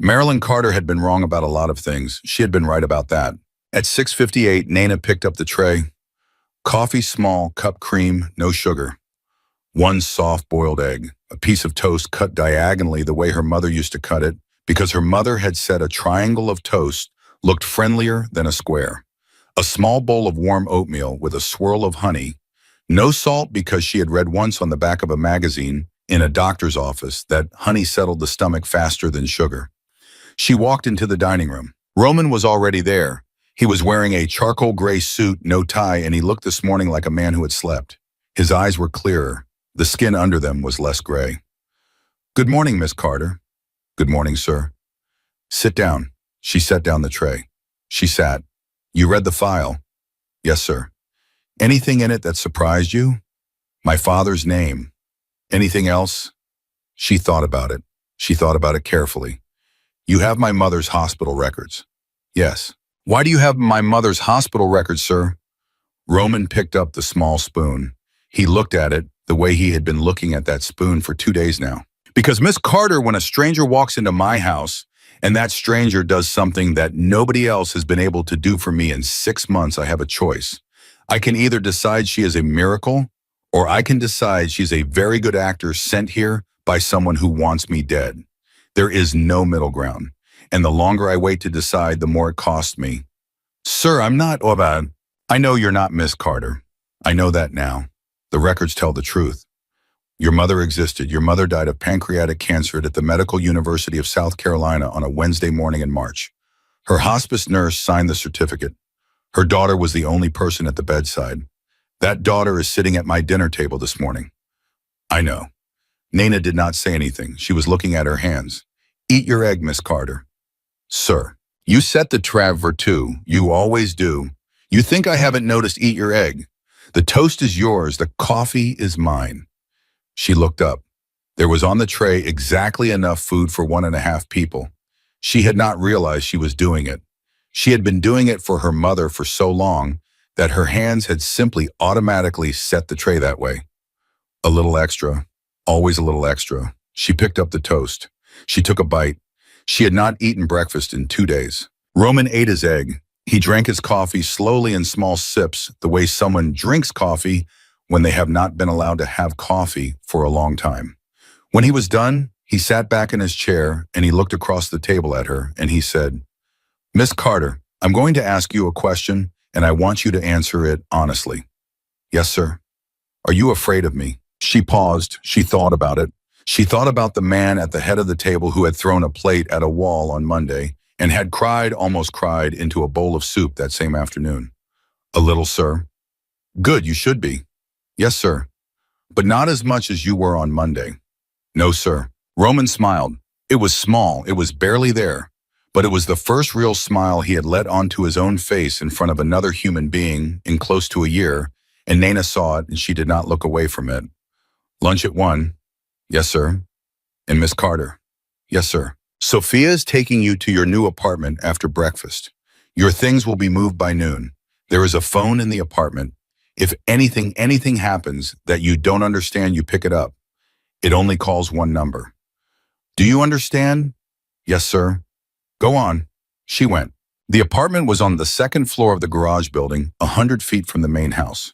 Marilyn Carter had been wrong about a lot of things. She had been right about that. At 6:58, Nina picked up the tray. Coffee small, cup cream, no sugar. 1 soft-boiled egg, a piece of toast cut diagonally the way her mother used to cut it, because her mother had said a triangle of toast looked friendlier than a square. A small bowl of warm oatmeal with a swirl of honey. No salt because she had read once on the back of a magazine in a doctor's office that honey settled the stomach faster than sugar. She walked into the dining room. Roman was already there. He was wearing a charcoal gray suit, no tie, and he looked this morning like a man who had slept. His eyes were clearer. The skin under them was less gray. "Good morning, Miss Carter." "Good morning, sir." "Sit down." She set down the tray. She sat. "You read the file?" "Yes, sir." "Anything in it that surprised you?" "My father's name." "Anything else?" She thought about it. She thought about it carefully. "You have my mother's hospital records." "Yes." Why do you have my mother's hospital records, sir? Roman picked up the small spoon. He looked at it the way he had been looking at that spoon for 2 days now. Because Miss Carter, when a stranger walks into my house, and that stranger does something that nobody else has been able to do for me in 6 months, I have a choice. I can either decide she is a miracle, or I can decide she's a very good actor sent here by someone who wants me dead. There is no middle ground, and the longer I wait to decide, the more it costs me. Sir, I'm not, I know you're not Miss Carter. I know that now. The records tell the truth. Your mother existed. Your mother died of pancreatic cancer at the Medical University of South Carolina on a Wednesday morning in March. Her hospice nurse signed the certificate. Her daughter was the only person at the bedside. That daughter is sitting at my dinner table this morning. I know. Nana did not say anything. She was looking at her hands. Eat your egg, Miss Carter. Sir, you set the trap for two. You always do. You think I haven't noticed eat your egg. The toast is yours. The coffee is mine. She looked up. There was on the tray exactly enough food for 1.5 people. She had not realized she was doing it. She had been doing it for her mother for so long that her hands had simply automatically set the tray that way. A little extra, always a little extra. She picked up the toast. She took a bite. She had not eaten breakfast in 2 days. Roman ate his egg. He drank his coffee slowly in small sips, the way someone drinks coffee when they have not been allowed to have coffee for a long time. When he was done, he sat back in his chair and he looked across the table at her and he said, Miss Carter, I'm going to ask you a question and I want you to answer it honestly. Yes, sir. Are you afraid of me? She paused. She thought about it. She thought about the man at the head of the table who had thrown a plate at a wall on Monday and had cried, almost cried, into a bowl of soup that same afternoon. A little, sir. Good, you should be. Yes, sir. But not as much as you were on Monday. No, sir. Roman smiled. It was small, it was barely there, but it was the first real smile he had let onto his own face in front of another human being in close to a year, and Nana saw it and she did not look away from it. Lunch at 1. Yes, sir. And Miss Carter. Yes, sir. Sophia is taking you to your new apartment after breakfast. Your things will be moved by noon. There is a phone in the apartment. If anything happens that you don't understand, you pick it up. It only calls one number. Do you understand? Yes, sir. Go on. She went. The apartment was on the second floor of the garage building, 100 feet from the main house.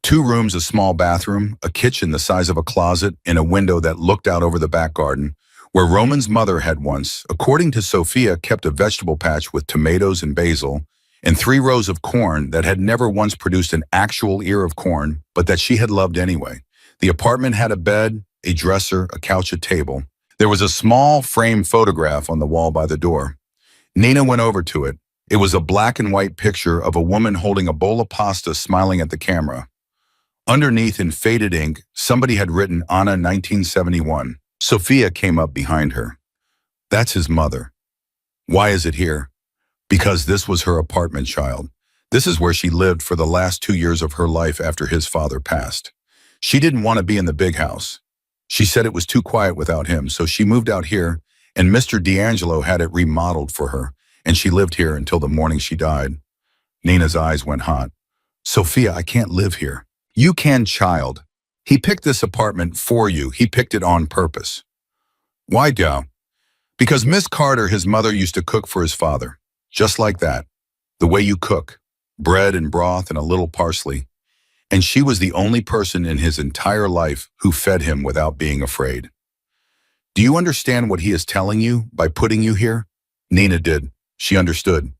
2 rooms, a small bathroom, a kitchen the size of a closet, and a window that looked out over the back garden, where Roman's mother had once, according to Sophia, kept a vegetable patch with tomatoes and basil, and 3 rows of corn that had never once produced an actual ear of corn, but that she had loved anyway. The apartment had a bed, a dresser, a couch, a table. There was a small framed photograph on the wall by the door. Nina went over to it. It was a black and white picture of a woman holding a bowl of pasta smiling at the camera. Underneath, in faded ink, somebody had written Anna 1971. Sophia came up behind her. That's his mother. Why is it here? Because this was her apartment, child. This is where she lived for the last 2 years of her life after his father passed. She didn't want to be in the big house. She said it was too quiet without him, so she moved out here, and Mr. D'Angelo had it remodeled for her, and she lived here until the morning she died. Nina's eyes went hot. Sophia, I can't live here. You can, child. He picked this apartment for you. He picked it on purpose. Why, Dow? Because Miss Carter, his mother, used to cook for his father. Just like that. The way you cook. Bread and broth and a little parsley. And she was the only person in his entire life who fed him without being afraid. Do you understand what he is telling you by putting you here? Nina did. She understood.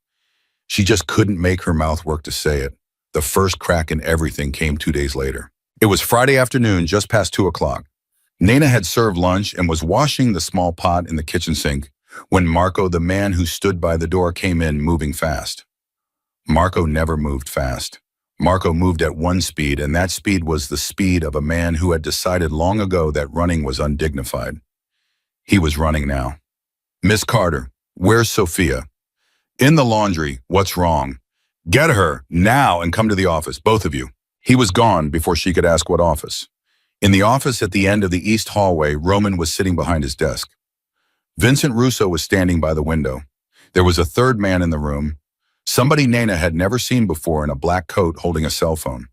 She just couldn't make her mouth work to say it. The first crack in everything came 2 days later. It was Friday afternoon, just past 2 o'clock. Nana had served lunch and was washing the small pot in the kitchen sink when Marco, the man who stood by the door, came in moving fast. Marco never moved fast. Marco moved at one speed, and that speed was the speed of a man who had decided long ago that running was undignified. He was running now. Miss Carter, where's Sophia? In the laundry. What's wrong? Get her now and come to the office, both of you. He was gone before she could ask what office. In the office at the end of the east hallway, Roman was sitting behind his desk. Vincent Russo was standing by the window. There was a third man in the room. Somebody Nana had never seen before in a black coat holding a cell phone.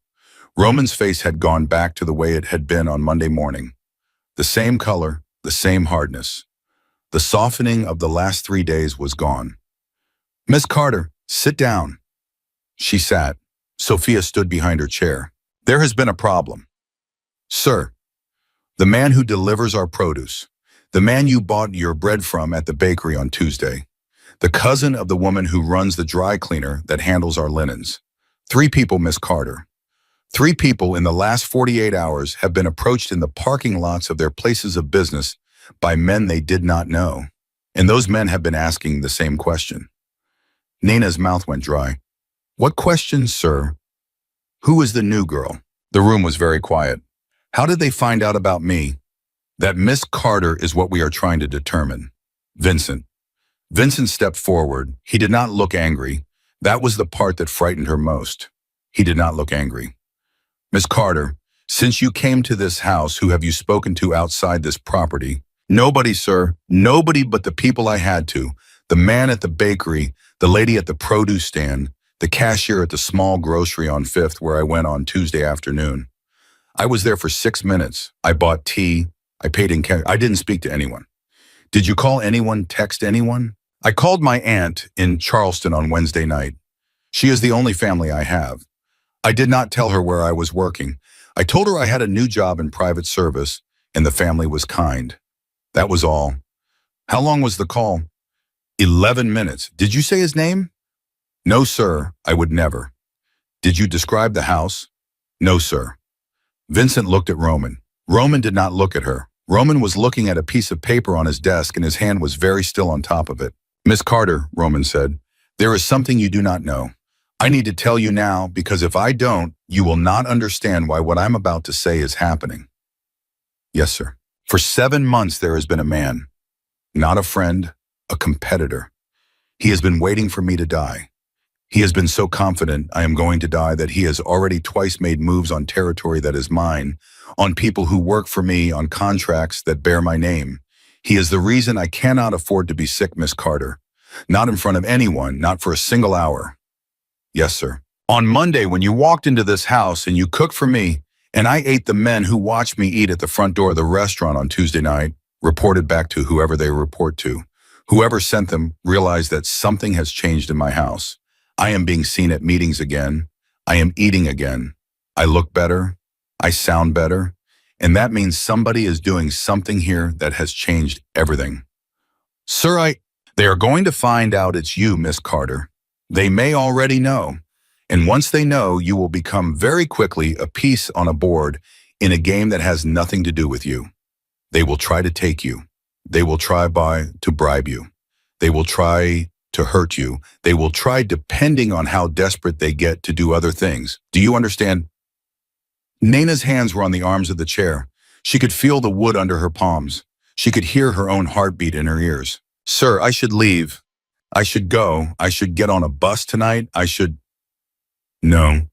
Roman's face had gone back to the way it had been on Monday morning. The same color, the same hardness. The softening of the last 3 days was gone. "Miss Carter, sit down." She sat. Sophia stood behind her chair. "There has been a problem." "Sir, the man who delivers our produce, the man you bought your bread from at the bakery on Tuesday, the cousin of the woman who runs the dry cleaner that handles our linens. 3 people, Miss Carter. 3 people in the last 48 hours have been approached in the parking lots of their places of business by men they did not know. And those men have been asking the same question." Nina's mouth went dry. "What questions, sir? Who is the new girl?" The room was very quiet. "How did they find out about me?" "That Miss Carter is what we are trying to determine." Vincent. Vincent stepped forward. He did not look angry. That was the part that frightened her most. He did not look angry. "Miss Carter, since you came to this house, who have you spoken to outside this property?" "Nobody, sir. Nobody but the people I had to. The man at the bakery, the lady at the produce stand, the cashier at the small grocery on 5th where I went on Tuesday afternoon. I was there for 6 minutes. I bought tea. I paid in cash. I didn't speak to anyone." "Did you call anyone, text anyone?" "I called my aunt in Charleston on Wednesday night. She is the only family I have. I did not tell her where I was working. I told her I had a new job in private service, and the family was kind. That was all." "How long was the call?" 11 minutes. "Did you say his name?" "No, sir. I would never." "Did you describe the house?" "No, sir." Vincent looked at Roman. Roman did not look at her. Roman was looking at a piece of paper on his desk, and his hand was very still on top of it. "Miss Carter," Roman said, "there is something you do not know. I need to tell you now, because if I don't, you will not understand why what I'm about to say is happening." "Yes, sir." "For 7 months there has been a man, not a friend, a competitor. He has been waiting for me to die. He has been so confident I am going to die that he has already twice made moves on territory that is mine, on people who work for me, on contracts that bear my name. He is the reason I cannot afford to be sick, Miss Carter. Not in front of anyone, not for a single hour." "Yes, sir." "On Monday, when you walked into this house and you cooked for me, and I ate the men who watched me eat at the front door of the restaurant on Tuesday night, reported back to whoever they report to. Whoever sent them realized that something has changed in my house. I am being seen at meetings again. I am eating again. I look better. I sound better. And that means somebody is doing something here that has changed everything. Sir, they are going to find out it's you, Miss Carter. They may already know. And once they know, you will become very quickly a piece on a board in a game that has nothing to do with you. They will try to take you. They will try to bribe you. They will try to hurt you. They will try, depending on how desperate they get, to do other things. Do you understand?" Nana's hands were on the arms of the chair. She could feel the wood under her palms. She could hear her own heartbeat in her ears. "Sir, I should leave. I should go. I should get on a bus tonight. I should—" "No."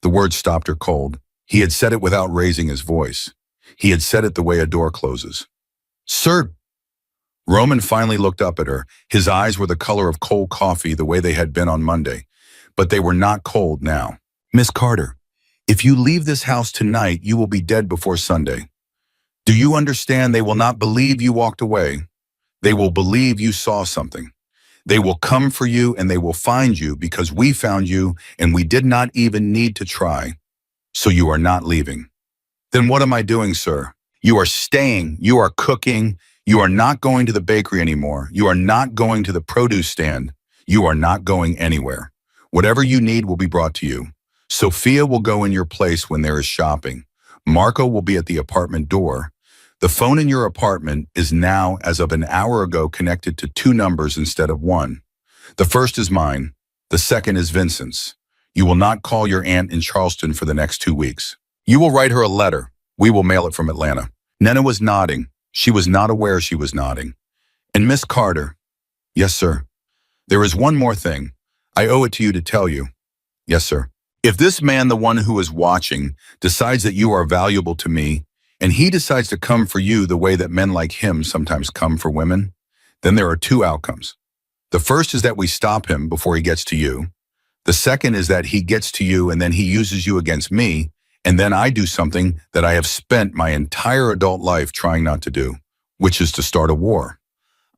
The word stopped her cold. He had said it without raising his voice. He had said it the way a door closes. "Sir!" Roman finally looked up at her. His eyes were the color of cold coffee, the way they had been on Monday. But they were not cold now. "Miss Carter, if you leave this house tonight, you will be dead before Sunday. Do you understand? They will not believe you walked away. They will believe you saw something. They will come for you and they will find you because we found you and we did not even need to try. So you are not leaving." "Then what am I doing, sir?" "You are staying. You are cooking. You are not going to the bakery anymore. You are not going to the produce stand. You are not going anywhere. Whatever you need will be brought to you. Sophia will go in your place when there is shopping. Marco will be at the apartment door. The phone in your apartment is now, as of an hour ago, connected to 2 numbers instead of 1. The first is mine. The second is Vincent's. You will not call your aunt in Charleston for the next 2 weeks. You will write her a letter. We will mail it from Atlanta." Nana was nodding. She was not aware she was nodding. "And Miss Carter." "Yes, sir." "There is one more thing. I owe it to you to tell you." "Yes, sir." "If this man, the one who is watching, decides that you are valuable to me, and he decides to come for you the way that men like him sometimes come for women, then there are 2 outcomes. The first is that we stop him before he gets to you. The second is that he gets to you and then he uses you against me, and then I do something that I have spent my entire adult life trying not to do, which is to start a war.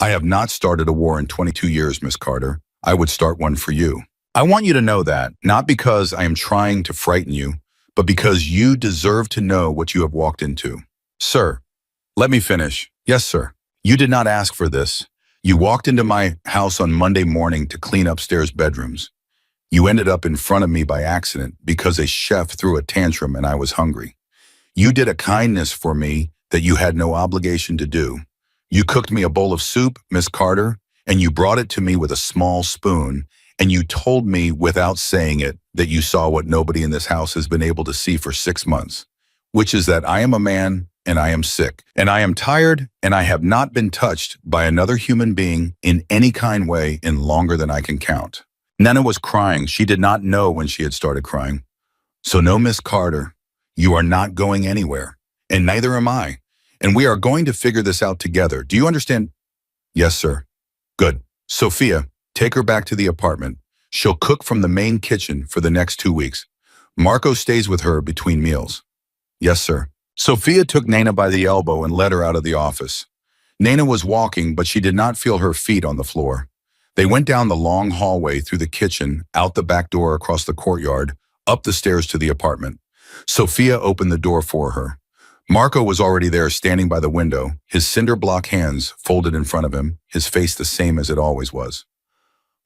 I have not started a war in 22 years, Miss Carter. I would start one for you. I want you to know that, not because I am trying to frighten you, but because you deserve to know what you have walked into. Sir, let me finish. Yes, sir. You did not ask for this. You walked into my house on Monday morning to clean upstairs bedrooms. You ended up in front of me by accident because a chef threw a tantrum and I was hungry. You did a kindness for me that you had no obligation to do. You cooked me a bowl of soup, Miss Carter, and you brought it to me with a small spoon, and you told me without saying it that you saw what nobody in this house has been able to see for 6 months, which is that I am a man and I am sick, and I am tired, and I have not been touched by another human being in any kind way in longer than I can count. Nana was crying. She did not know when she had started crying. So no, Miss Carter, you are not going anywhere, and neither am I. And we are going to figure this out together. Do you understand? Yes, sir. Good. Sophia, take her back to the apartment. She'll cook from the main kitchen for the next 2 weeks. Marco stays with her between meals. Yes, sir. Sophia took Nana by the elbow and led her out of the office. Nana was walking, but she did not feel her feet on the floor. They went down the long hallway through the kitchen, out the back door across the courtyard, up the stairs to the apartment. Sophia opened the door for her. Marco was already there, standing by the window, his cinder block hands folded in front of him, his face the same as it always was.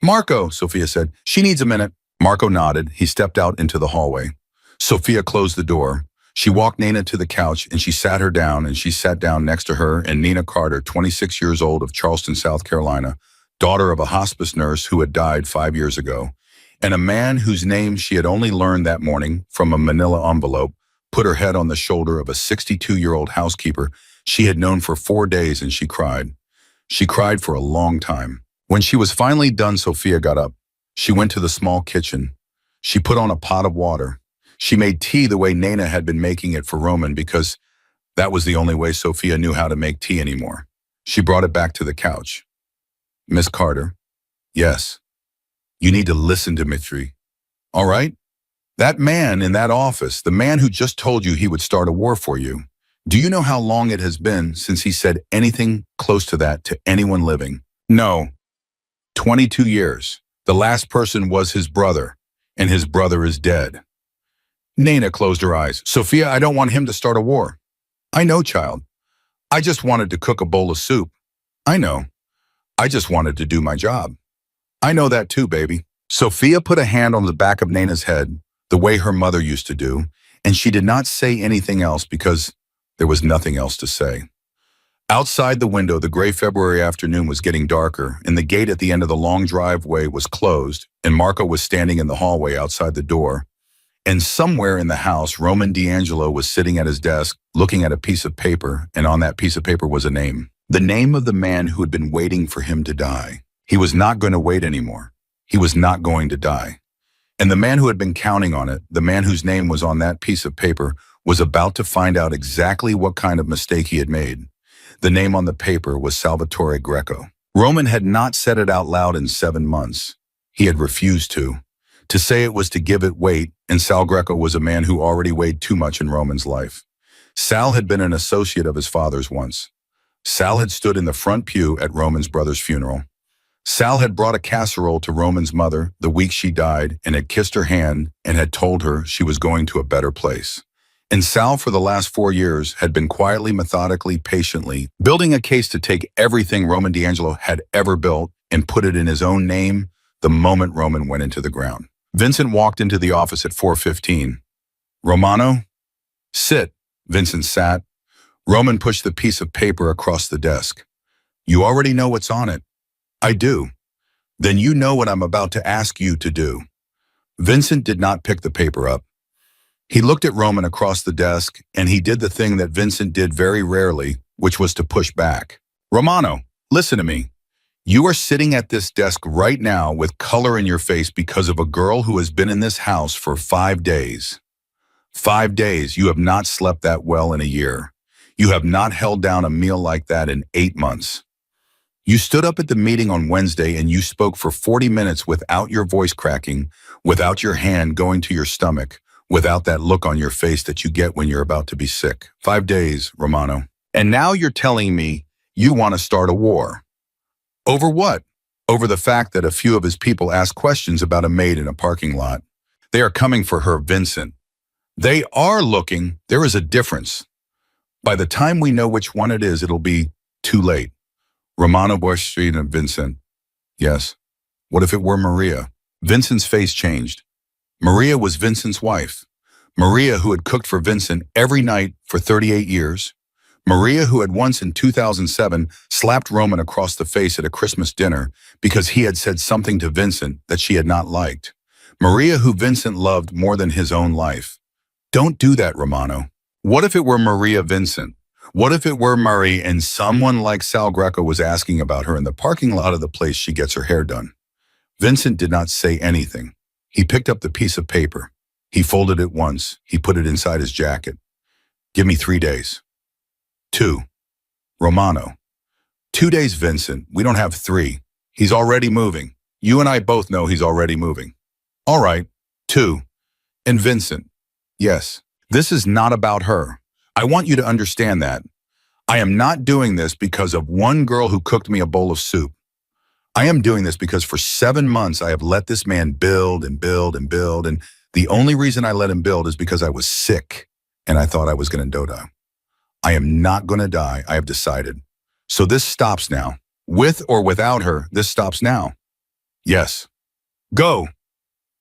Marco, Sophia said, she needs a minute. Marco nodded. He stepped out into the hallway. Sophia closed the door. She walked Nana to the couch and she sat her down, and she sat down next to her and Nina Carter, 26 years old, of Charleston, South Carolina, daughter of a hospice nurse who had died 5 years ago, and a man whose name she had only learned that morning from a manila envelope, put her head on the shoulder of a 62-year-old housekeeper she had known for 4 days, and she cried. She cried for a long time. When she was finally done, Sophia got up. She went to the small kitchen. She put on a pot of water. She made tea the way Nana had been making it for Roman, because that was the only way Sophia knew how to make tea anymore. She brought it back to the couch. Miss Carter, yes, you need to listen to Mitri. All right? That man in that office, the man who just told you he would start a war for you, do you know how long it has been since he said anything close to that to anyone living? No. 22 years. The last person was his brother, and his brother is dead. Nana closed her eyes. Sophia, I don't want him to start a war. I know, child. I just wanted to cook a bowl of soup. I know. I just wanted to do my job. I know that too, baby. Sophia put a hand on the back of Nana's head, the way her mother used to do, and she did not say anything else because there was nothing else to say. Outside the window, the gray February afternoon was getting darker, and the gate at the end of the long driveway was closed, and Marco was standing in the hallway outside the door. And somewhere in the house, Roman D'Angelo was sitting at his desk, looking at a piece of paper, and on that piece of paper was a name. The name of the man who had been waiting for him to die. He was not going to wait anymore. He was not going to die. And the man who had been counting on it, the man whose name was on that piece of paper, was about to find out exactly what kind of mistake he had made. The name on the paper was Salvatore Greco. Roman had not said it out loud in 7 months. He had refused to. To say it was to give it weight, and Sal Greco was a man who already weighed too much in Roman's life. Sal had been an associate of his father's once. Sal had stood in the front pew at Roman's brother's funeral. Sal had brought a casserole to Roman's mother the week she died and had kissed her hand and had told her she was going to a better place. And Sal, for the last 4 years, had been quietly, methodically, patiently building a case to take everything Roman D'Angelo had ever built and put it in his own name the moment Roman went into the ground. Vincent walked into the office at 4:15. Romano? Sit. Vincent sat. Roman pushed the piece of paper across the desk. You already know what's on it. I do. Then you know what I'm about to ask you to do. Vincent did not pick the paper up. He looked at Roman across the desk, and he did the thing that Vincent did very rarely, which was to push back. Romano, listen to me. You are sitting at this desk right now with color in your face because of a girl who has been in this house for 5 days. 5 days. You have not slept that well in a year. You have not held down a meal like that in 8 months. You stood up at the meeting on Wednesday and you spoke for 40 minutes without your voice cracking, without your hand going to your stomach, without that look on your face that you get when you're about to be sick. 5 days, Romano. And now you're telling me you want to start a war. Over what? Over the fact that a few of his people asked questions about a maid in a parking lot. They are coming for her, Vincent. They are looking. There is a difference. By the time we know which one it is, it'll be too late. Romano Bush Street and Vincent. Yes. What if it were Maria? Vincent's face changed. Maria was Vincent's wife. Maria, who had cooked for Vincent every night for 38 years. Maria, who had once in 2007 slapped Roman across the face at a Christmas dinner because he had said something to Vincent that she had not liked. Maria, who Vincent loved more than his own life. Don't do that, Romano. What if it were Maria Vincent? What if it were Marie and someone like Sal Greco was asking about her in the parking lot of the place she gets her hair done? Vincent did not say anything. He picked up the piece of paper. He folded it once. He put it inside his jacket. Give me 3 days. 2. Romano. 2 days, Vincent. We don't have 3. He's already moving. You and I both know he's already moving. All right. 2. And Vincent. Yes. This is not about her. I want you to understand that. I am not doing this because of one girl who cooked me a bowl of soup. I am doing this because for 7 months I have let this man build and build and build, and the only reason I let him build is because I was sick and I thought I was going to die. I am not going to die, I have decided. So this stops now. With or without her, this stops now. Yes. Go.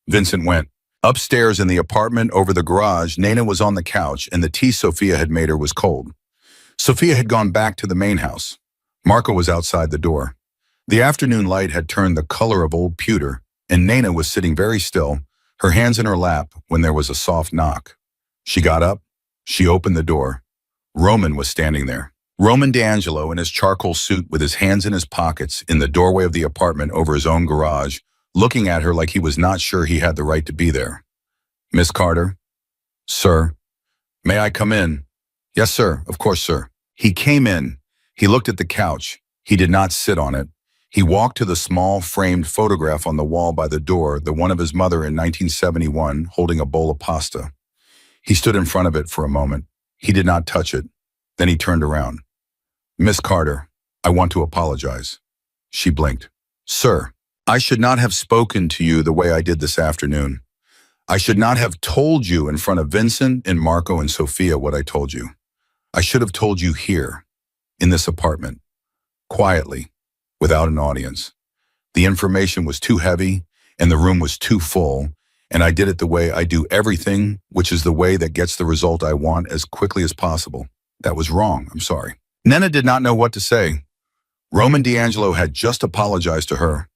Vincent went. Upstairs in the apartment over the garage, Nana was on the couch and the tea Sophia had made her was cold. Sophia had gone back to the main house. Marco was outside the door. The afternoon light had turned the color of old pewter, and Nana was sitting very still, her hands in her lap, when there was a soft knock. She got up. She opened the door. Roman was standing there. Roman D'Angelo in his charcoal suit with his hands in his pockets in the doorway of the apartment over his own garage, looking at her like he was not sure he had the right to be there. Miss Carter? Sir? May I come in? Yes, sir. Of course, sir. He came in. He looked at the couch. He did not sit on it. He walked to the small framed photograph on the wall by the door, the one of his mother in 1971, holding a bowl of pasta. He stood in front of it for a moment. He did not touch it. Then he turned around. Miss Carter, I want to apologize. She blinked. Sir, I should not have spoken to you the way I did this afternoon. I should not have told you in front of Vincent and Marco and Sophia what I told you. I should have told you here, in this apartment, quietly, without an audience. The information was too heavy and the room was too full, and I did it the way I do everything, which is the way that gets the result I want as quickly as possible. That was wrong, I'm sorry. Nana did not know what to say. Roman D'Angelo had just apologized to her.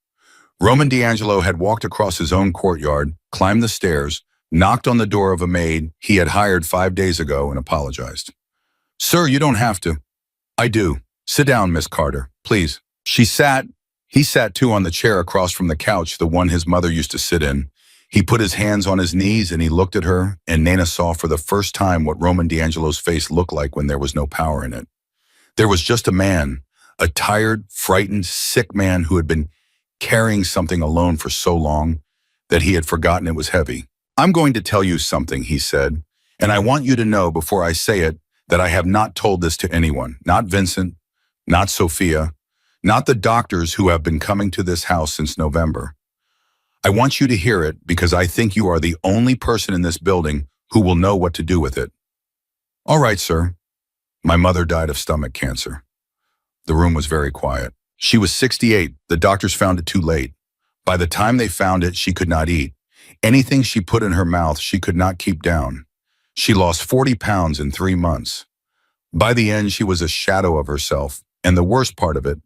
Roman D'Angelo had walked across his own courtyard, climbed the stairs, knocked on the door of a maid he had hired 5 days ago and apologized. Sir, you don't have to. I do. Sit down, Miss Carter, please. He sat too on the chair across from the couch, the one his mother used to sit in. He put his hands on his knees and he looked at her, and Nana saw for the first time what Roman D'Angelo's face looked like when there was no power in it. There was just a man, a tired, frightened, sick man who had been carrying something alone for so long that he had forgotten it was heavy. I'm going to tell you something, he said, and I want you to know before I say it that I have not told this to anyone, not Vincent, not Sophia, not the doctors who have been coming to this house since November. I want you to hear it because I think you are the only person in this building who will know what to do with it. All right, sir. My mother died of stomach cancer. The room was very quiet. She was 68. The doctors found it too late. By the time they found it, she could not eat. Anything she put in her mouth, she could not keep down. She lost 40 pounds in 3 months. By the end, she was a shadow of herself. And the worst part of it,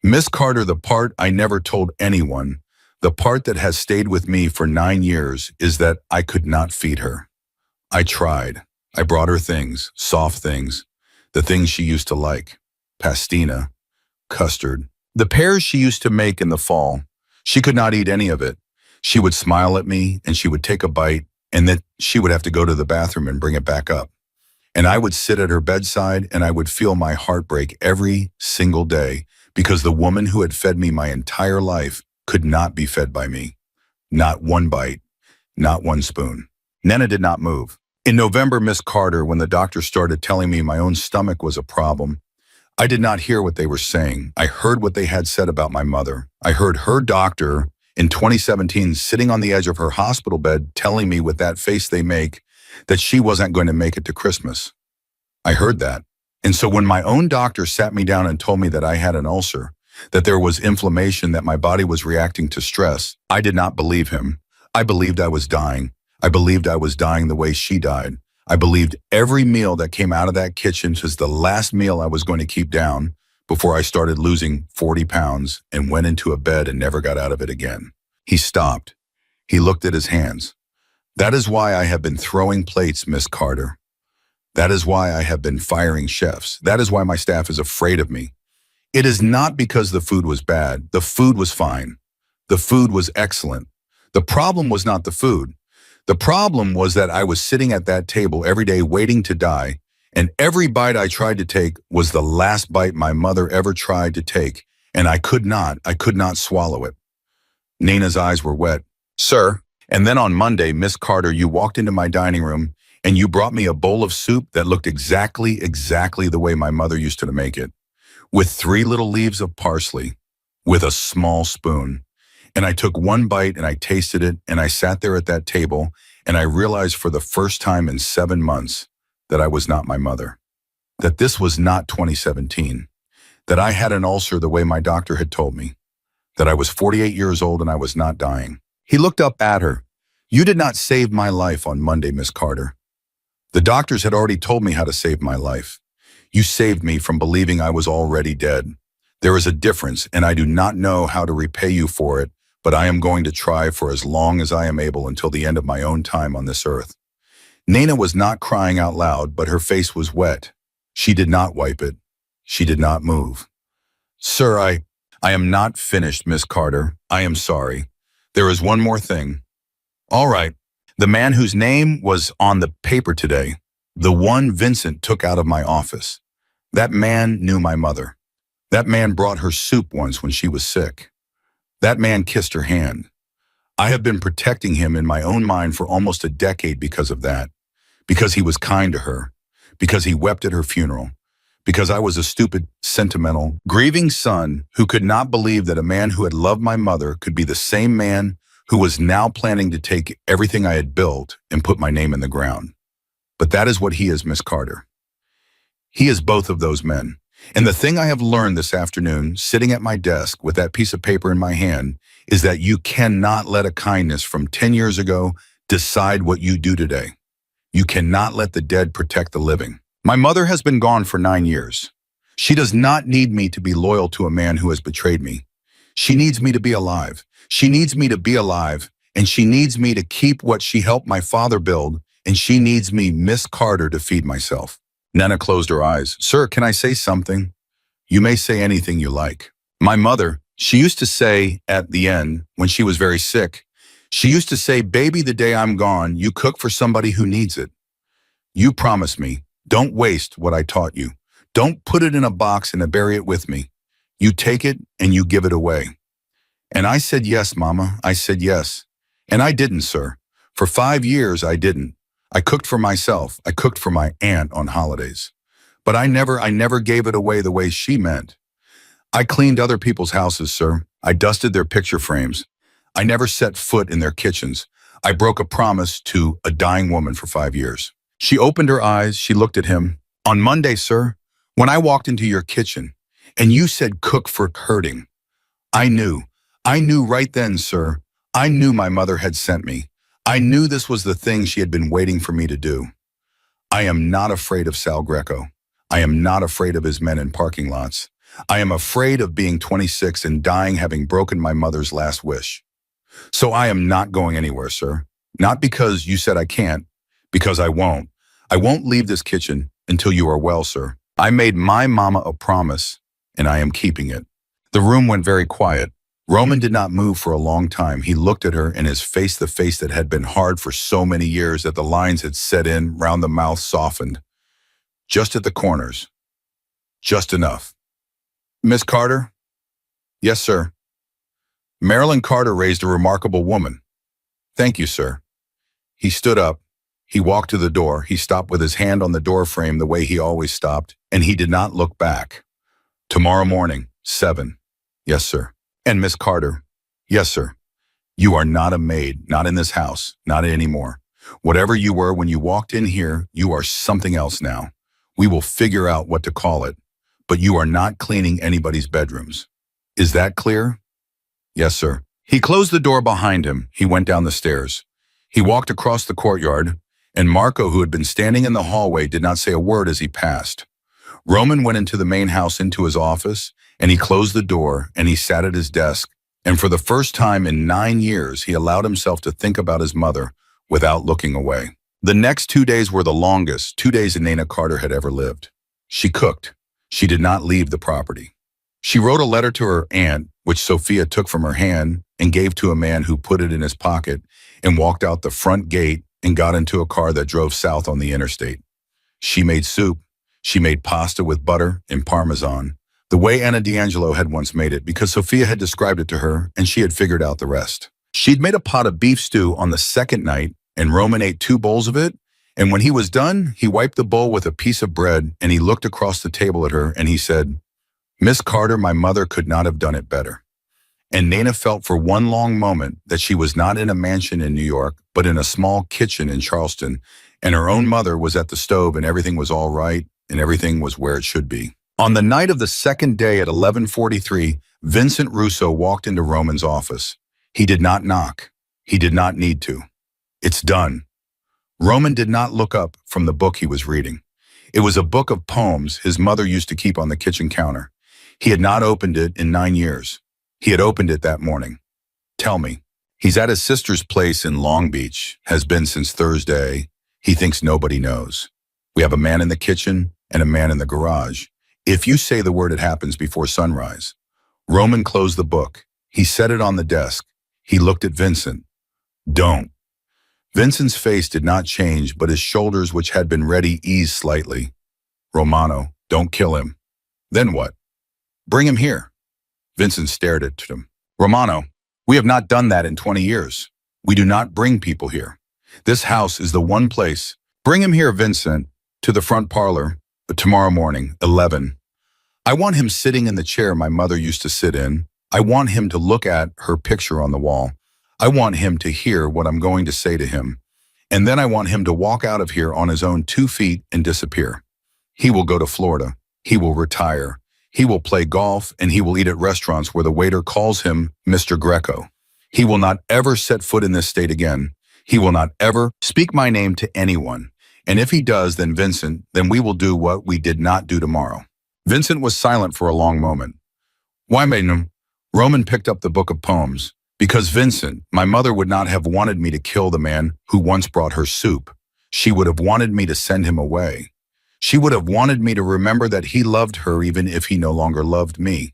Miss Carter, the part I never told anyone, the part that has stayed with me for 9 years, is that I could not feed her. I tried. I brought her things, soft things, the things she used to like, pastina, custard, the pears she used to make in the fall. She could not eat any of it. She would smile at me and she would take a bite, and then she would have to go to the bathroom and bring it back up. And I would sit at her bedside and I would feel my heart break every single day because the woman who had fed me my entire life could not be fed by me. Not one bite, not one spoon. Nena did not move. In November, Miss Carter, when the doctor started telling me my own stomach was a problem, I did not hear what they were saying. I heard what they had said about my mother. I heard her doctor in 2017 sitting on the edge of her hospital bed telling me with that face they make that she wasn't going to make it to Christmas. I heard that. And so when my own doctor sat me down and told me that I had an ulcer, that there was inflammation, that my body was reacting to stress, I did not believe him. I believed I was dying. I believed I was dying the way she died. I believed every meal that came out of that kitchen was the last meal I was going to keep down before I started losing 40 pounds and went into a bed and never got out of it again. He stopped. He looked at his hands. That is why I have been throwing plates, Miss Carter. That is why I have been firing chefs. That is why my staff is afraid of me. It is not because the food was bad. The food was fine. The food was excellent. The problem was not the food. The problem was that I was sitting at that table every day waiting to die, and every bite I tried to take was the last bite my mother ever tried to take, and I could not swallow it. Nina's eyes were wet. Sir, and then on Monday, Miss Carter, you walked into my dining room and you brought me a bowl of soup that looked exactly the way my mother used to make it, with 3 little leaves of parsley, with a small spoon. And I took one bite and I tasted it and I sat there at that table and I realized for the first time in 7 months that I was not my mother, that this was not 2017, that I had an ulcer the way my doctor had told me, that I was 48 years old and I was not dying. He looked up at her. You did not save my life on Monday, Miss Carter. The doctors had already told me how to save my life. You saved me from believing I was already dead. There is a difference and I do not know how to repay you for it, but I am going to try for as long as I am able until the end of my own time on this earth. Nina was not crying out loud, but her face was wet. She did not wipe it. She did not move. Sir, I am not finished, Miss Carter. I am sorry. There is one more thing. All right. The man whose name was on the paper today, the one Vincent took out of my office, that man knew my mother. That man brought her soup once when she was sick. That man kissed her hand. I have been protecting him in my own mind for almost a decade because of that, because he was kind to her, because he wept at her funeral, because I was a stupid, sentimental, grieving son who could not believe that a man who had loved my mother could be the same man who was now planning to take everything I had built and put my name in the ground. But that is what he is, Miss Carter. He is both of those men. And the thing I have learned this afternoon, sitting at my desk with that piece of paper in my hand, is that you cannot let a kindness from 10 years ago decide what you do today. You cannot let the dead protect the living. My mother has been gone for 9 years. She does not need me to be loyal to a man who has betrayed me. She needs me to be alive. She needs me to be alive, and she needs me to keep what she helped my father build, and she needs me, Miss Carter, to feed myself. Nana closed her eyes. Sir, can I say something? You may say anything you like. My mother, she used to say at the end, when she was very sick, she used to say, baby, the day I'm gone, you cook for somebody who needs it. You promise me, don't waste what I taught you. Don't put it in a box and bury it with me. You take it and you give it away. And I said, yes, Mama, I said yes. And I didn't, sir. For 5 years, I didn't. I cooked for myself. I cooked for my aunt on holidays. But I never gave it away the way she meant. I cleaned other people's houses, sir. I dusted their picture frames. I never set foot in their kitchens. I broke a promise to a dying woman for 5 years. She opened her eyes. She looked at him. On Monday, sir, when I walked into your kitchen and you said cook for hurting, I knew right then, sir. I knew my mother had sent me. I knew this was the thing she had been waiting for me to do. I am not afraid of Sal Greco. I am not afraid of his men in parking lots. I am afraid of being 26 and dying having broken my mother's last wish. So I am not going anywhere, sir. Not because you said I can't, because I won't. I won't leave this kitchen until you are well, sir. I made my mama a promise, and I am keeping it. The room went very quiet. Roman did not move for a long time. He looked at her, and his face, the face that had been hard for so many years that the lines had set in, round the mouth softened. Just at the corners. Just enough. Miss Carter, Yes, sir. Marilyn Carter raised a remarkable woman. Thank you, sir. He stood up. He walked to the door. He stopped with his hand on the door frame the way he always stopped, and he did not look back. Tomorrow morning, 7. Yes, sir. And Miss Carter. Yes, sir. You are not a maid, not in this house, not anymore. Whatever you were when you walked in here, you are something else now. We will figure out what to call it, but you are not cleaning anybody's bedrooms. Is that clear? Yes, sir. He closed the door behind him. He went down the stairs. He walked across the courtyard, and Marco, who had been standing in the hallway, did not say a word as he passed. Roman went into the main house into his office, and he closed the door, and he sat at his desk, and for the first time in 9 years, he allowed himself to think about his mother without looking away. The next 2 days were the longest 2 days Nana Carter had ever lived. She cooked. She did not leave the property. She wrote a letter to her aunt, which Sophia took from her hand and gave to a man who put it in his pocket and walked out the front gate and got into a car that drove south on the interstate. She made soup. She made pasta with butter and parmesan, the way Anna D'Angelo had once made it because Sophia had described it to her and she had figured out the rest. She'd made a pot of beef stew on the second night and Roman ate 2 bowls of it, and when he was done, he wiped the bowl with a piece of bread and he looked across the table at her and he said, "Miss Carter, my mother could not have done it better." And Nana felt for one long moment that she was not in a mansion in New York, but in a small kitchen in Charleston, and her own mother was at the stove and everything was all right and everything was where it should be. On the night of the second day at 11:43, Vincent Russo walked into Roman's office. He did not knock. He did not need to. It's done. Roman did not look up from the book he was reading. It was a book of poems his mother used to keep on the kitchen counter. He had not opened it in 9 years. He had opened it that morning. Tell me. He's at his sister's place in Long Beach, has been since Thursday. He thinks nobody knows. We have a man in the kitchen and a man in the garage. If you say the word, it happens before sunrise. Roman closed the book. He set it on the desk. He looked at Vincent. Don't. Vincent's face did not change, but his shoulders, which had been ready, eased slightly. Romano, don't kill him. Then what? Bring him here. Vincent stared at him. Romano, we have not done that in 20 years. We do not bring people here. This house is the one place. Bring him here, Vincent, to the front parlor, but tomorrow morning, 11. I want him sitting in the chair my mother used to sit in. I want him to look at her picture on the wall. I want him to hear what I'm going to say to him. And then I want him to walk out of here on his own 2 feet and disappear. He will go to Florida. He will retire. He will play golf and he will eat at restaurants where the waiter calls him Mr. Greco. He will not ever set foot in this state again. He will not ever speak my name to anyone. And if he does, then Vincent, then we will do what we did not do tomorrow. Vincent was silent for a long moment. Why, Maiden? Roman picked up the book of poems. Because Vincent, my mother would not have wanted me to kill the man who once brought her soup. She would have wanted me to send him away. She would have wanted me to remember that he loved her even if he no longer loved me.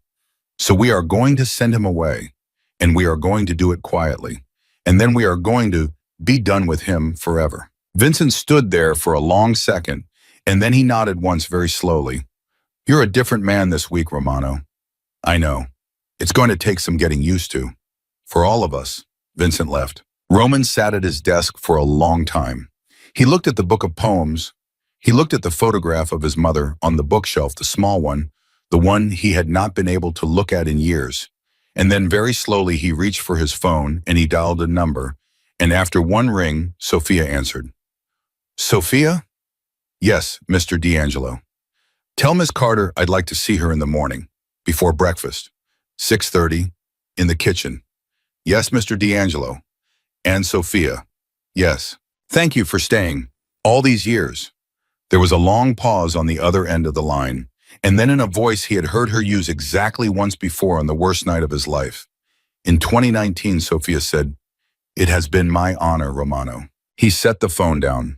So we are going to send him away, and we are going to do it quietly, and then we are going to be done with him forever. Vincent stood there for a long second, and then he nodded once very slowly. You're a different man this week, Romano. I know. It's going to take some getting used to. For all of us. Vincent left. Roman sat at his desk for a long time. He looked at the book of poems. He looked at the photograph of his mother on the bookshelf, the small one, the one he had not been able to look at in years. And then very slowly he reached for his phone and he dialed a number. And after one ring, Sophia answered. Sophia? Yes, Mr. D'Angelo. Tell Miss Carter I'd like to see her in the morning, before breakfast. 6:30, in the kitchen. Yes, Mr. D'Angelo. And Sophia. Yes. Thank you for staying. All these years. There was a long pause on the other end of the line, and then in a voice he had heard her use exactly once before on the worst night of his life. In 2019, Sophia said, It has been my honor, Romano. He set the phone down.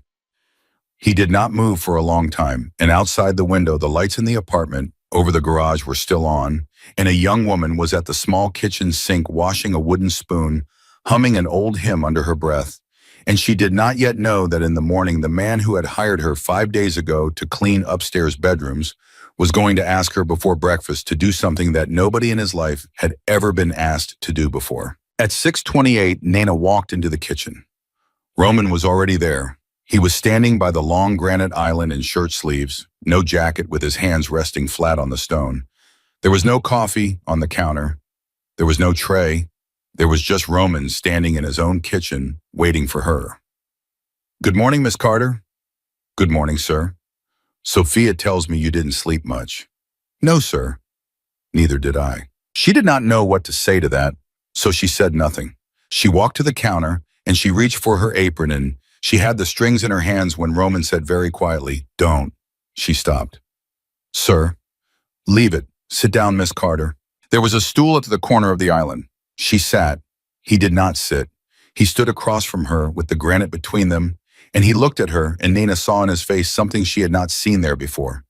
He did not move for a long time, and outside the window, the lights in the apartment over the garage were still on, and a young woman was at the small kitchen sink washing a wooden spoon, humming an old hymn under her breath. And she did not yet know that in the morning the man who had hired her 5 days ago to clean upstairs bedrooms was going to ask her before breakfast to do something that nobody in his life had ever been asked to do before. At 6:28, Nana walked into the kitchen. Roman was already there. He was standing by the long granite island in shirt sleeves, no jacket, with his hands resting flat on the stone. There was no coffee on the counter. There was no tray. There was just Roman standing in his own kitchen, waiting for her. "Good morning, Miss Carter." "Good morning, sir. Sophia tells me you didn't sleep much." "No, sir." "Neither did I." She did not know what to say to that, so she said nothing. She walked to the counter, and she reached for her apron, and she had the strings in her hands when Roman said very quietly, "Don't." She stopped. "Sir." "Leave it. Sit down, Miss Carter." There was a stool at the corner of the island. She sat. He did not sit. He stood across from her with the granite between them, and he looked at her, and Nana saw in his face something she had not seen there before.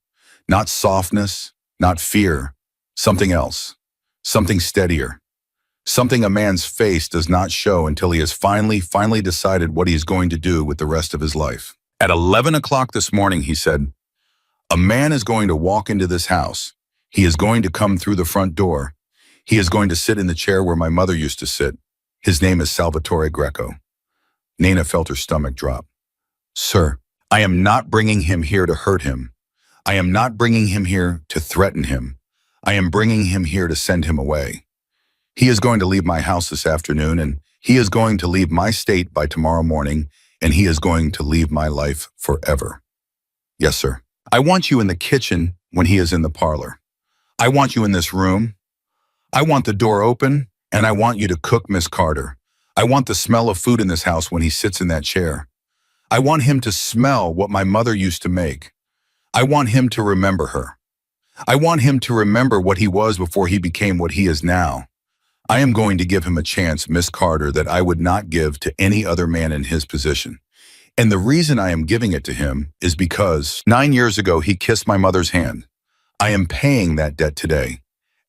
Not softness, not fear, something else, something steadier. Something a man's face does not show until he has finally decided what he is going to do with the rest of his life. At 11 o'clock this morning, he said, "A man is going to walk into this house. He is going to come through the front door. He is going to sit in the chair where my mother used to sit. His name is Salvatore Greco." Nana felt her stomach drop. "Sir, I am not bringing him here to hurt him. I am not bringing him here to threaten him. I am bringing him here to send him away. He is going to leave my house this afternoon, and he is going to leave my state by tomorrow morning, and he is going to leave my life forever." "Yes, sir. I want you in the kitchen when he is in the parlor. I want you in this room. I want the door open, and I want you to cook, Miss Carter. I want the smell of food in this house when he sits in that chair. I want him to smell what my mother used to make. I want him to remember her. I want him to remember what he was before he became what he is now. I am going to give him a chance, Miss Carter, that I would not give to any other man in his position. And the reason I am giving it to him is because 9 years ago he kissed my mother's hand. I am paying that debt today,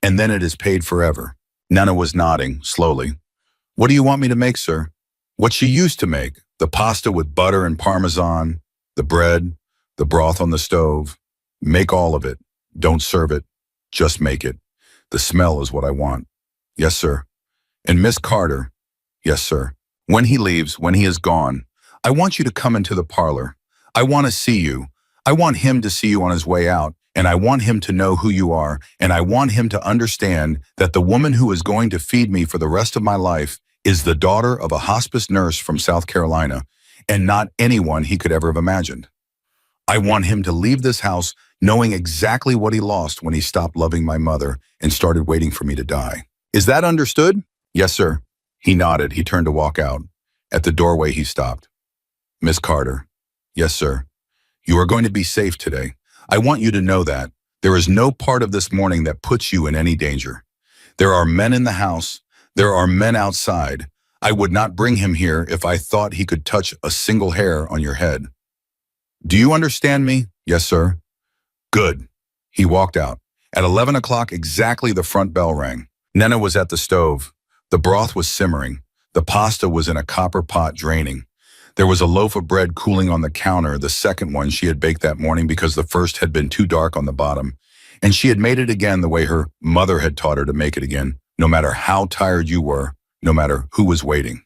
and then it is paid forever." Nana was nodding, slowly. "What do you want me to make, sir?" "What she used to make, the pasta with butter and parmesan, the bread, the broth on the stove. Make all of it. Don't serve it. Just make it. The smell is what I want." "Yes, sir." "And Miss Carter." "Yes, sir. When he leaves, when he is gone, I want you to come into the parlor. I want to see you. I want him to see you on his way out, and I want him to know who you are, and I want him to understand that the woman who is going to feed me for the rest of my life is the daughter of a hospice nurse from South Carolina, and not anyone he could ever have imagined. I want him to leave this house knowing exactly what he lost when he stopped loving my mother and started waiting for me to die. Is that understood?" "Yes, sir." He nodded. He turned to walk out. At the doorway, he stopped. "Miss Carter." "Yes, sir." "You are going to be safe today. I want you to know that. There is no part of this morning that puts you in any danger. There are men in the house. There are men outside. I would not bring him here if I thought he could touch a single hair on your head. Do you understand me?" "Yes, sir." "Good." He walked out. At 11 o'clock exactly, the front bell rang. Nana was at the stove. The broth was simmering. The pasta was in a copper pot draining. There was a loaf of bread cooling on the counter, the second one she had baked that morning because the first had been too dark on the bottom. And she had made it again the way her mother had taught her to make it again, no matter how tired you were, no matter who was waiting.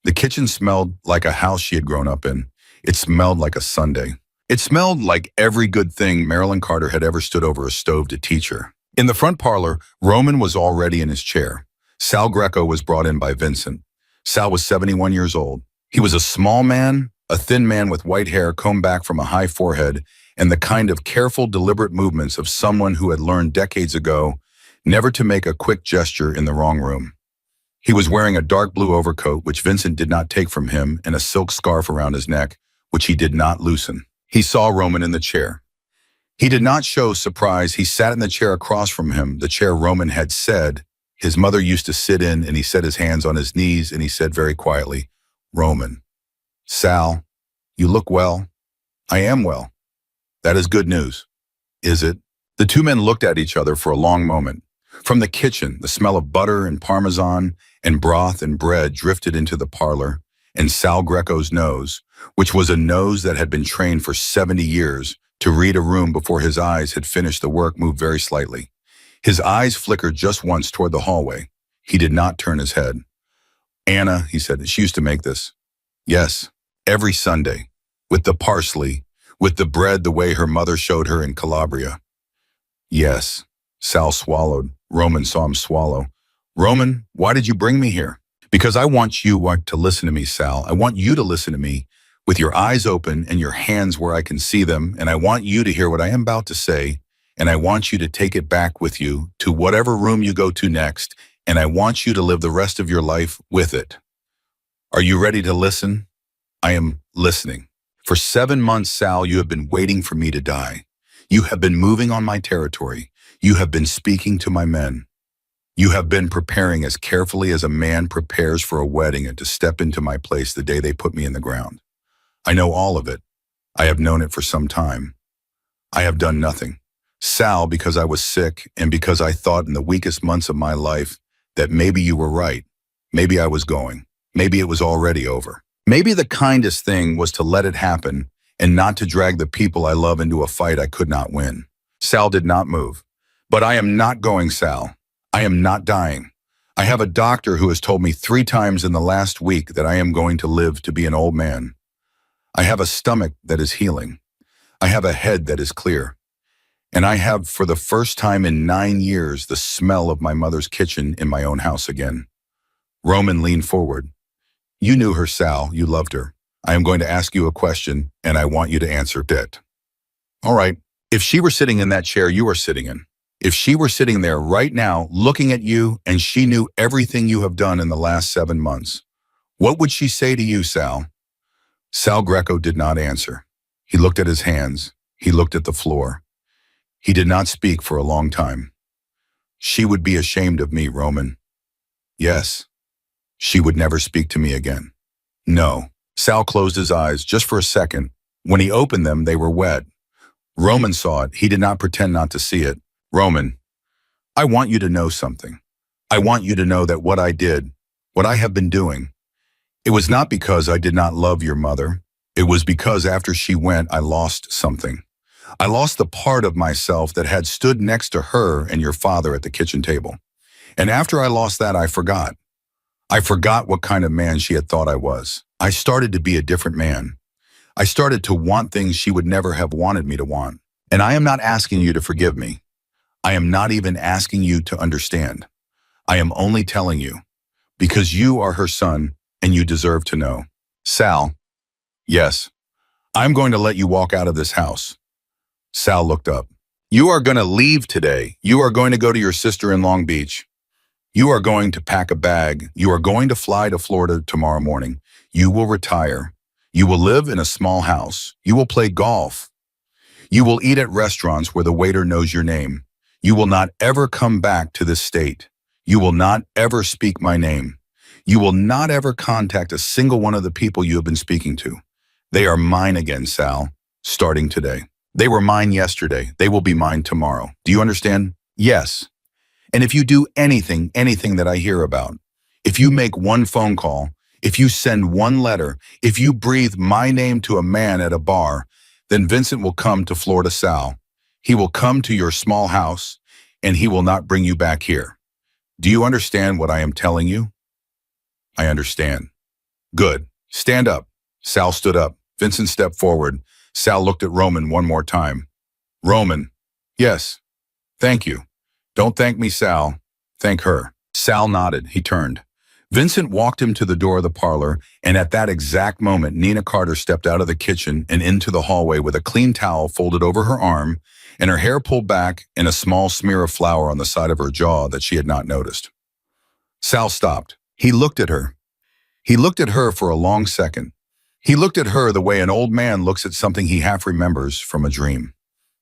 The kitchen smelled like a house she had grown up in. It smelled like a Sunday. It smelled like every good thing Marilyn Carter had ever stood over a stove to teach her. In the front parlor, Roman was already in his chair. Sal Greco was brought in by Vincent. Sal was 71 years old. He was a small man, a thin man with white hair combed back from a high forehead, and the kind of careful, deliberate movements of someone who had learned decades ago never to make a quick gesture in the wrong room. He was wearing a dark blue overcoat, which Vincent did not take from him, and a silk scarf around his neck, which he did not loosen. He saw Roman in the chair. He did not show surprise. He sat in the chair across from him, the chair Roman had said his mother used to sit in, and he set his hands on his knees, and he said very quietly, "Roman." "Sal, you look well." "I am well." "That is good news." "Is it?" The two men looked at each other for a long moment. From the kitchen, the smell of butter and parmesan and broth and bread drifted into the parlor, and Sal Greco's nose, which was a nose that had been trained for 70 years, to read a room before his eyes had finished the work moved very slightly. His eyes flickered just once toward the hallway. He did not turn his head. Anna, he said, she used to make this. Yes, every Sunday, with the parsley, with the bread the way her mother showed her in Calabria. Yes, Sal swallowed. Roman saw him swallow. Roman, why did you bring me here? Because I want you to listen to me, Sal. I want you to listen to me with your eyes open and your hands where I can see them, and I want you to hear what I am about to say, and I want you to take it back with you to whatever room you go to next, and I want you to live the rest of your life with it. Are you ready to listen? I am listening. For 7 months, Sal, you have been waiting for me to die. You have been moving on my territory. You have been speaking to my men. You have been preparing as carefully as a man prepares for a wedding and to step into my place the day they put me in the ground. I know all of it. I have known it for some time. I have done nothing. Sal, because I was sick and because I thought in the weakest months of my life that maybe you were right. Maybe I was going. Maybe it was already over. Maybe the kindest thing was to let it happen and not to drag the people I love into a fight I could not win. Sal did not move. But I am not going, Sal. I am not dying. I have a doctor who has told me 3 times in the last week that I am going to live to be an old man. I have a stomach that is healing. I have a head that is clear. And I have, for the first time in 9 years, the smell of my mother's kitchen in my own house again. Roman leaned forward. You knew her, Sal. You loved her. I am going to ask you a question, and I want you to answer it. All right. If she were sitting in that chair you are sitting in, if she were sitting there right now looking at you and she knew everything you have done in the last 7 months, what would she say to you, Sal? Sal Greco did not answer. He looked at his hands. He looked at the floor. He did not speak for a long time. She would be ashamed of me, Roman. Yes. She would never speak to me again. No. Sal closed his eyes just for a second. When he opened them, they were wet. Roman saw it. He did not pretend not to see it. Roman, I want you to know something. I want you to know that what I did, what I have been doing, it was not because I did not love your mother. It was because after she went, I lost something. I lost the part of myself that had stood next to her and your father at the kitchen table. And after I lost that, I forgot. I forgot what kind of man she had thought I was. I started to be a different man. I started to want things she would never have wanted me to want. And I am not asking you to forgive me. I am not even asking you to understand. I am only telling you, because you are her son and you deserve to know. Sal, yes, I'm going to let you walk out of this house. Sal looked up. You are going to leave today. You are going to go to your sister in Long Beach. You are going to pack a bag. You are going to fly to Florida tomorrow morning. You will retire. You will live in a small house. You will play golf. You will eat at restaurants where the waiter knows your name. You will not ever come back to this state. You will not ever speak my name. You will not ever contact a single one of the people you have been speaking to. They are mine again, Sal, starting today. They were mine yesterday. They will be mine tomorrow. Do you understand? Yes. And if you do anything that I hear about, if you make one phone call, if you send one letter, if you breathe my name to a man at a bar, then Vincent will come to Florida, Sal. He will come to your small house, and he will not bring you back here. Do you understand what I am telling you? I understand. Good. Stand up. Sal stood up. Vincent stepped forward. Sal looked at Roman one more time. Roman. Yes. Thank you. Don't thank me, Sal. Thank her. Sal nodded. He turned. Vincent walked him to the door of the parlor, and at that exact moment, Nina Carter stepped out of the kitchen and into the hallway with a clean towel folded over her arm and her hair pulled back and a small smear of flour on the side of her jaw that she had not noticed. Sal stopped. He looked at her. He looked at her for a long second. He looked at her the way an old man looks at something he half remembers from a dream.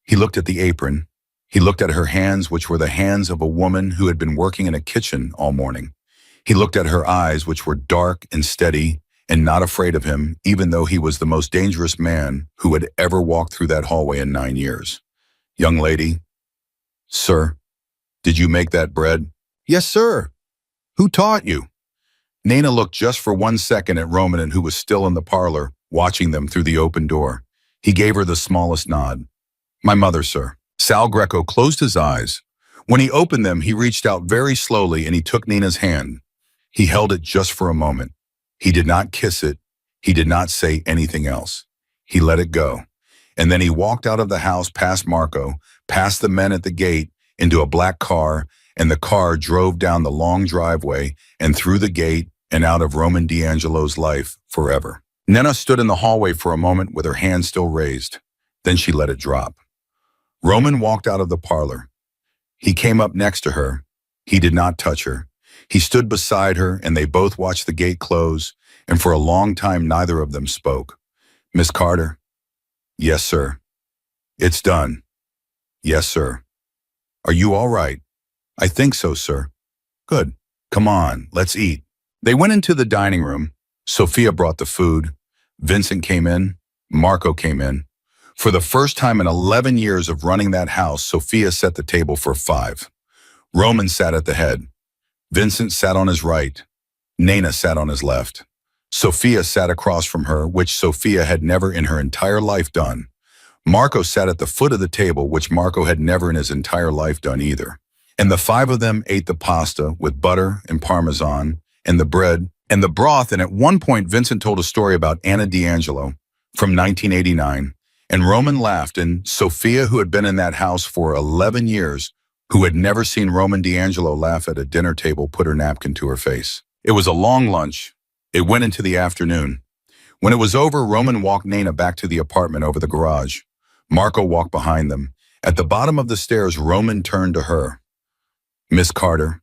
He looked at the apron. He looked at her hands, which were the hands of a woman who had been working in a kitchen all morning. He looked at her eyes, which were dark and steady and not afraid of him, even though he was the most dangerous man who had ever walked through that hallway in 9 years. Young lady, sir, did you make that bread? Yes, sir. Who taught you? Nina looked just for 1 second at Roman, who was still in the parlor, watching them through the open door. He gave her the smallest nod. My mother, sir. Sal Greco closed his eyes. When he opened them, he reached out very slowly and he took Nina's hand. He held it just for a moment. He did not kiss it. He did not say anything else. He let it go. And then he walked out of the house past Marco, past the men at the gate, into a black car, and the car drove down the long driveway and through the gate and out of Roman D'Angelo's life forever. Nina stood in the hallway for a moment with her hand still raised. Then she let it drop. Roman walked out of the parlor. He came up next to her. He did not touch her. He stood beside her, and they both watched the gate close, and for a long time neither of them spoke. Miss Carter? Yes, sir. It's done. Yes, sir. Are you all right? I think so, sir. Good. Come on, let's eat. They went into the dining room. Sophia brought the food. Vincent came in. Marco came in. For the first time in 11 years of running that house, Sophia set the table for 5. Roman sat at the head. Vincent sat on his right. Nina sat on his left. Sophia sat across from her, which Sophia had never in her entire life done. Marco sat at the foot of the table, which Marco had never in his entire life done either. And the 5 of them ate the pasta with butter and parmesan and the bread and the broth, and at one point Vincent told a story about Anna D'Angelo from 1989, and Roman laughed, and Sophia, who had been in that house for 11 years, who had never seen Roman D'Angelo laugh at a dinner table, put her napkin to her face. It was a long lunch. It went into the afternoon. When it was over, Roman walked Nina back to the apartment over the garage. Marco walked behind them. At the bottom of the stairs, Roman turned to her. Miss Carter?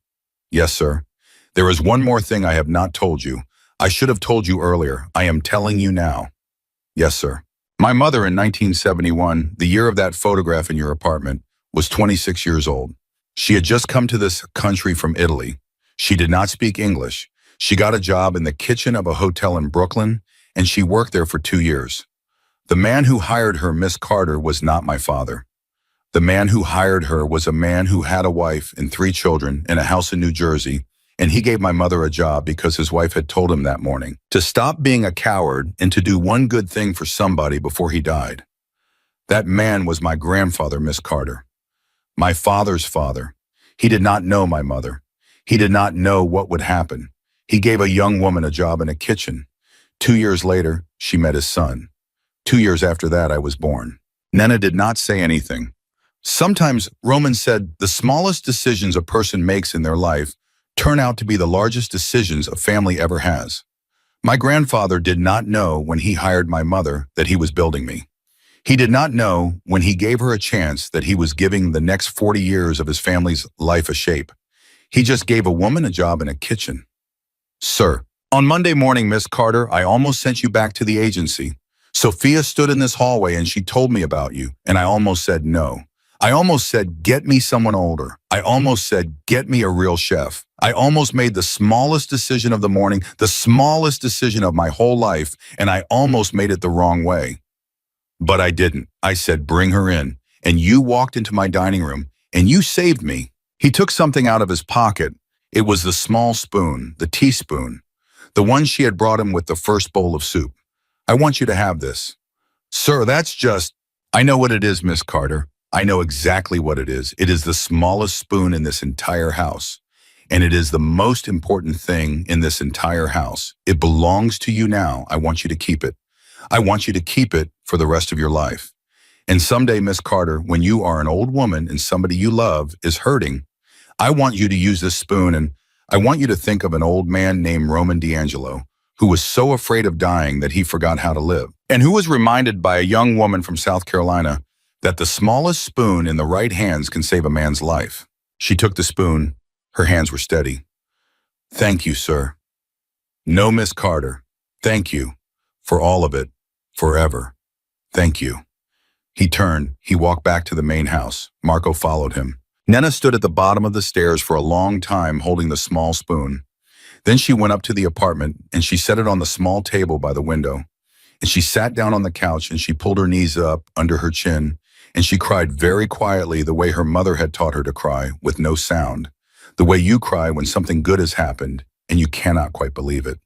Yes, sir. There is one more thing I have not told you. I should have told you earlier. I am telling you now. Yes, sir. My mother in 1971, the year of that photograph in your apartment, was 26 years old. She had just come to this country from Italy. She did not speak English. She got a job in the kitchen of a hotel in Brooklyn, and she worked there for 2 years. The man who hired her, Miss Carter, was not my father. The man who hired her was a man who had a wife and 3 children in a house in New Jersey, and he gave my mother a job because his wife had told him that morning to stop being a coward and to do one good thing for somebody before he died. That man was my grandfather, Miss Carter. My father's father. He did not know my mother. He did not know what would happen. He gave a young woman a job in a kitchen. 2 years later, she met his son. 2 years after that, I was born. Nina did not say anything. Sometimes, Roman said, the smallest decisions a person makes in their life turn out to be the largest decisions a family ever has. My grandfather did not know when he hired my mother that he was building me. He did not know when he gave her a chance that he was giving the next 40 years of his family's life a shape. He just gave a woman a job in a kitchen. Sir, on Monday morning, Miss Carter, I almost sent you back to the agency. Sophia stood in this hallway and she told me about you, and I almost said no. I almost said, get me someone older. I almost said, get me a real chef. I almost made the smallest decision of the morning, the smallest decision of my whole life, and I almost made it the wrong way. But I didn't. I said, bring her in. And you walked into my dining room, and you saved me. He took something out of his pocket. It was the small spoon, the teaspoon, the one she had brought him with the first bowl of soup. I want you to have this. Sir, that's just... I know what it is, Miss Carter. I know exactly what it is. It is the smallest spoon in this entire house. And it is the most important thing in this entire house. It belongs to you now. I want you to keep it. I want you to keep it for the rest of your life. And someday, Miss Carter, when you are an old woman and somebody you love is hurting, I want you to use this spoon, and I want you to think of an old man named Roman D'Angelo, who was so afraid of dying that he forgot how to live, and who was reminded by a young woman from South Carolina that the smallest spoon in the right hands can save a man's life. She took the spoon. Her hands were steady. Thank you, sir. No, Miss Carter. Thank you. For all of it. Forever. Thank you. He turned. He walked back to the main house. Marco followed him. Nina stood at the bottom of the stairs for a long time holding the small spoon. Then she went up to the apartment and she set it on the small table by the window. And she sat down on the couch and she pulled her knees up under her chin. And she cried very quietly the way her mother had taught her to cry, with no sound. The way you cry when something good has happened and you cannot quite believe it.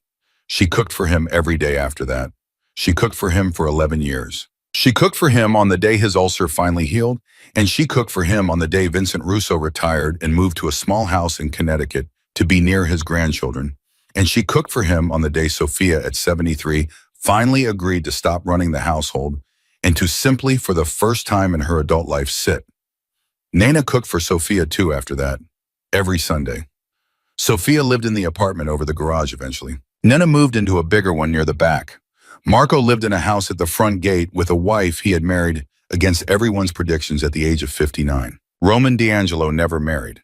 She cooked for him every day after that. She cooked for him for 11 years. She cooked for him on the day his ulcer finally healed, and she cooked for him on the day Vincent Russo retired and moved to a small house in Connecticut to be near his grandchildren. And she cooked for him on the day Sophia, at 73, finally agreed to stop running the household and to simply, for the first time in her adult life, sit. Nana cooked for Sophia too after that, every Sunday. Sophia lived in the apartment over the garage eventually. Nana moved into a bigger one near the back. Marco lived in a house at the front gate with a wife he had married against everyone's predictions at the age of 59. Roman D'Angelo never married.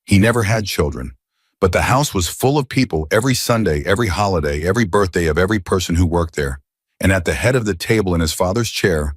He never had children. But the house was full of people every Sunday, every holiday, every birthday of every person who worked there. And at the head of the table in his father's chair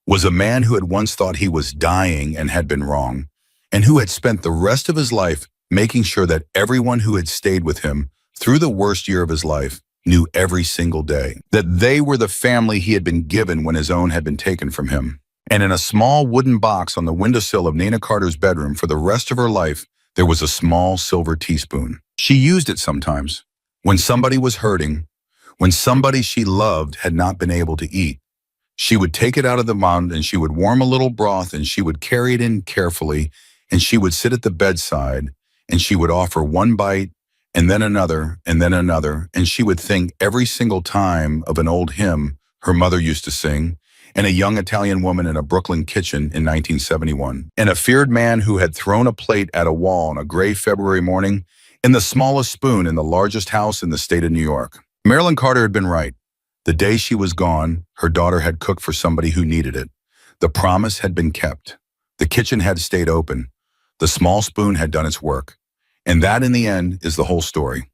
was a man who had once thought he was dying and had been wrong, and who had spent the rest of his life making sure that everyone who had stayed with him through the worst year of his life knew every single day that they were the family he had been given when his own had been taken from him. And in a small wooden box on the windowsill of Nana Carter's bedroom for the rest of her life, there was a small silver teaspoon. She used it sometimes, when somebody was hurting, when somebody she loved had not been able to eat. She would take it out of the mound and she would warm a little broth and she would carry it in carefully and she would sit at the bedside and she would offer one bite and then another and she would think every single time of an old hymn her mother used to sing and a young Italian woman in a Brooklyn kitchen in 1971 and a feared man who had thrown a plate at a wall on a gray February morning and the smallest spoon in the largest house in the state of New York. Marilyn Carter had been right. The day she was gone, her daughter had cooked for somebody who needed it. The promise had been kept. The kitchen had stayed open. The small spoon had done its work. And that, in the end, is the whole story.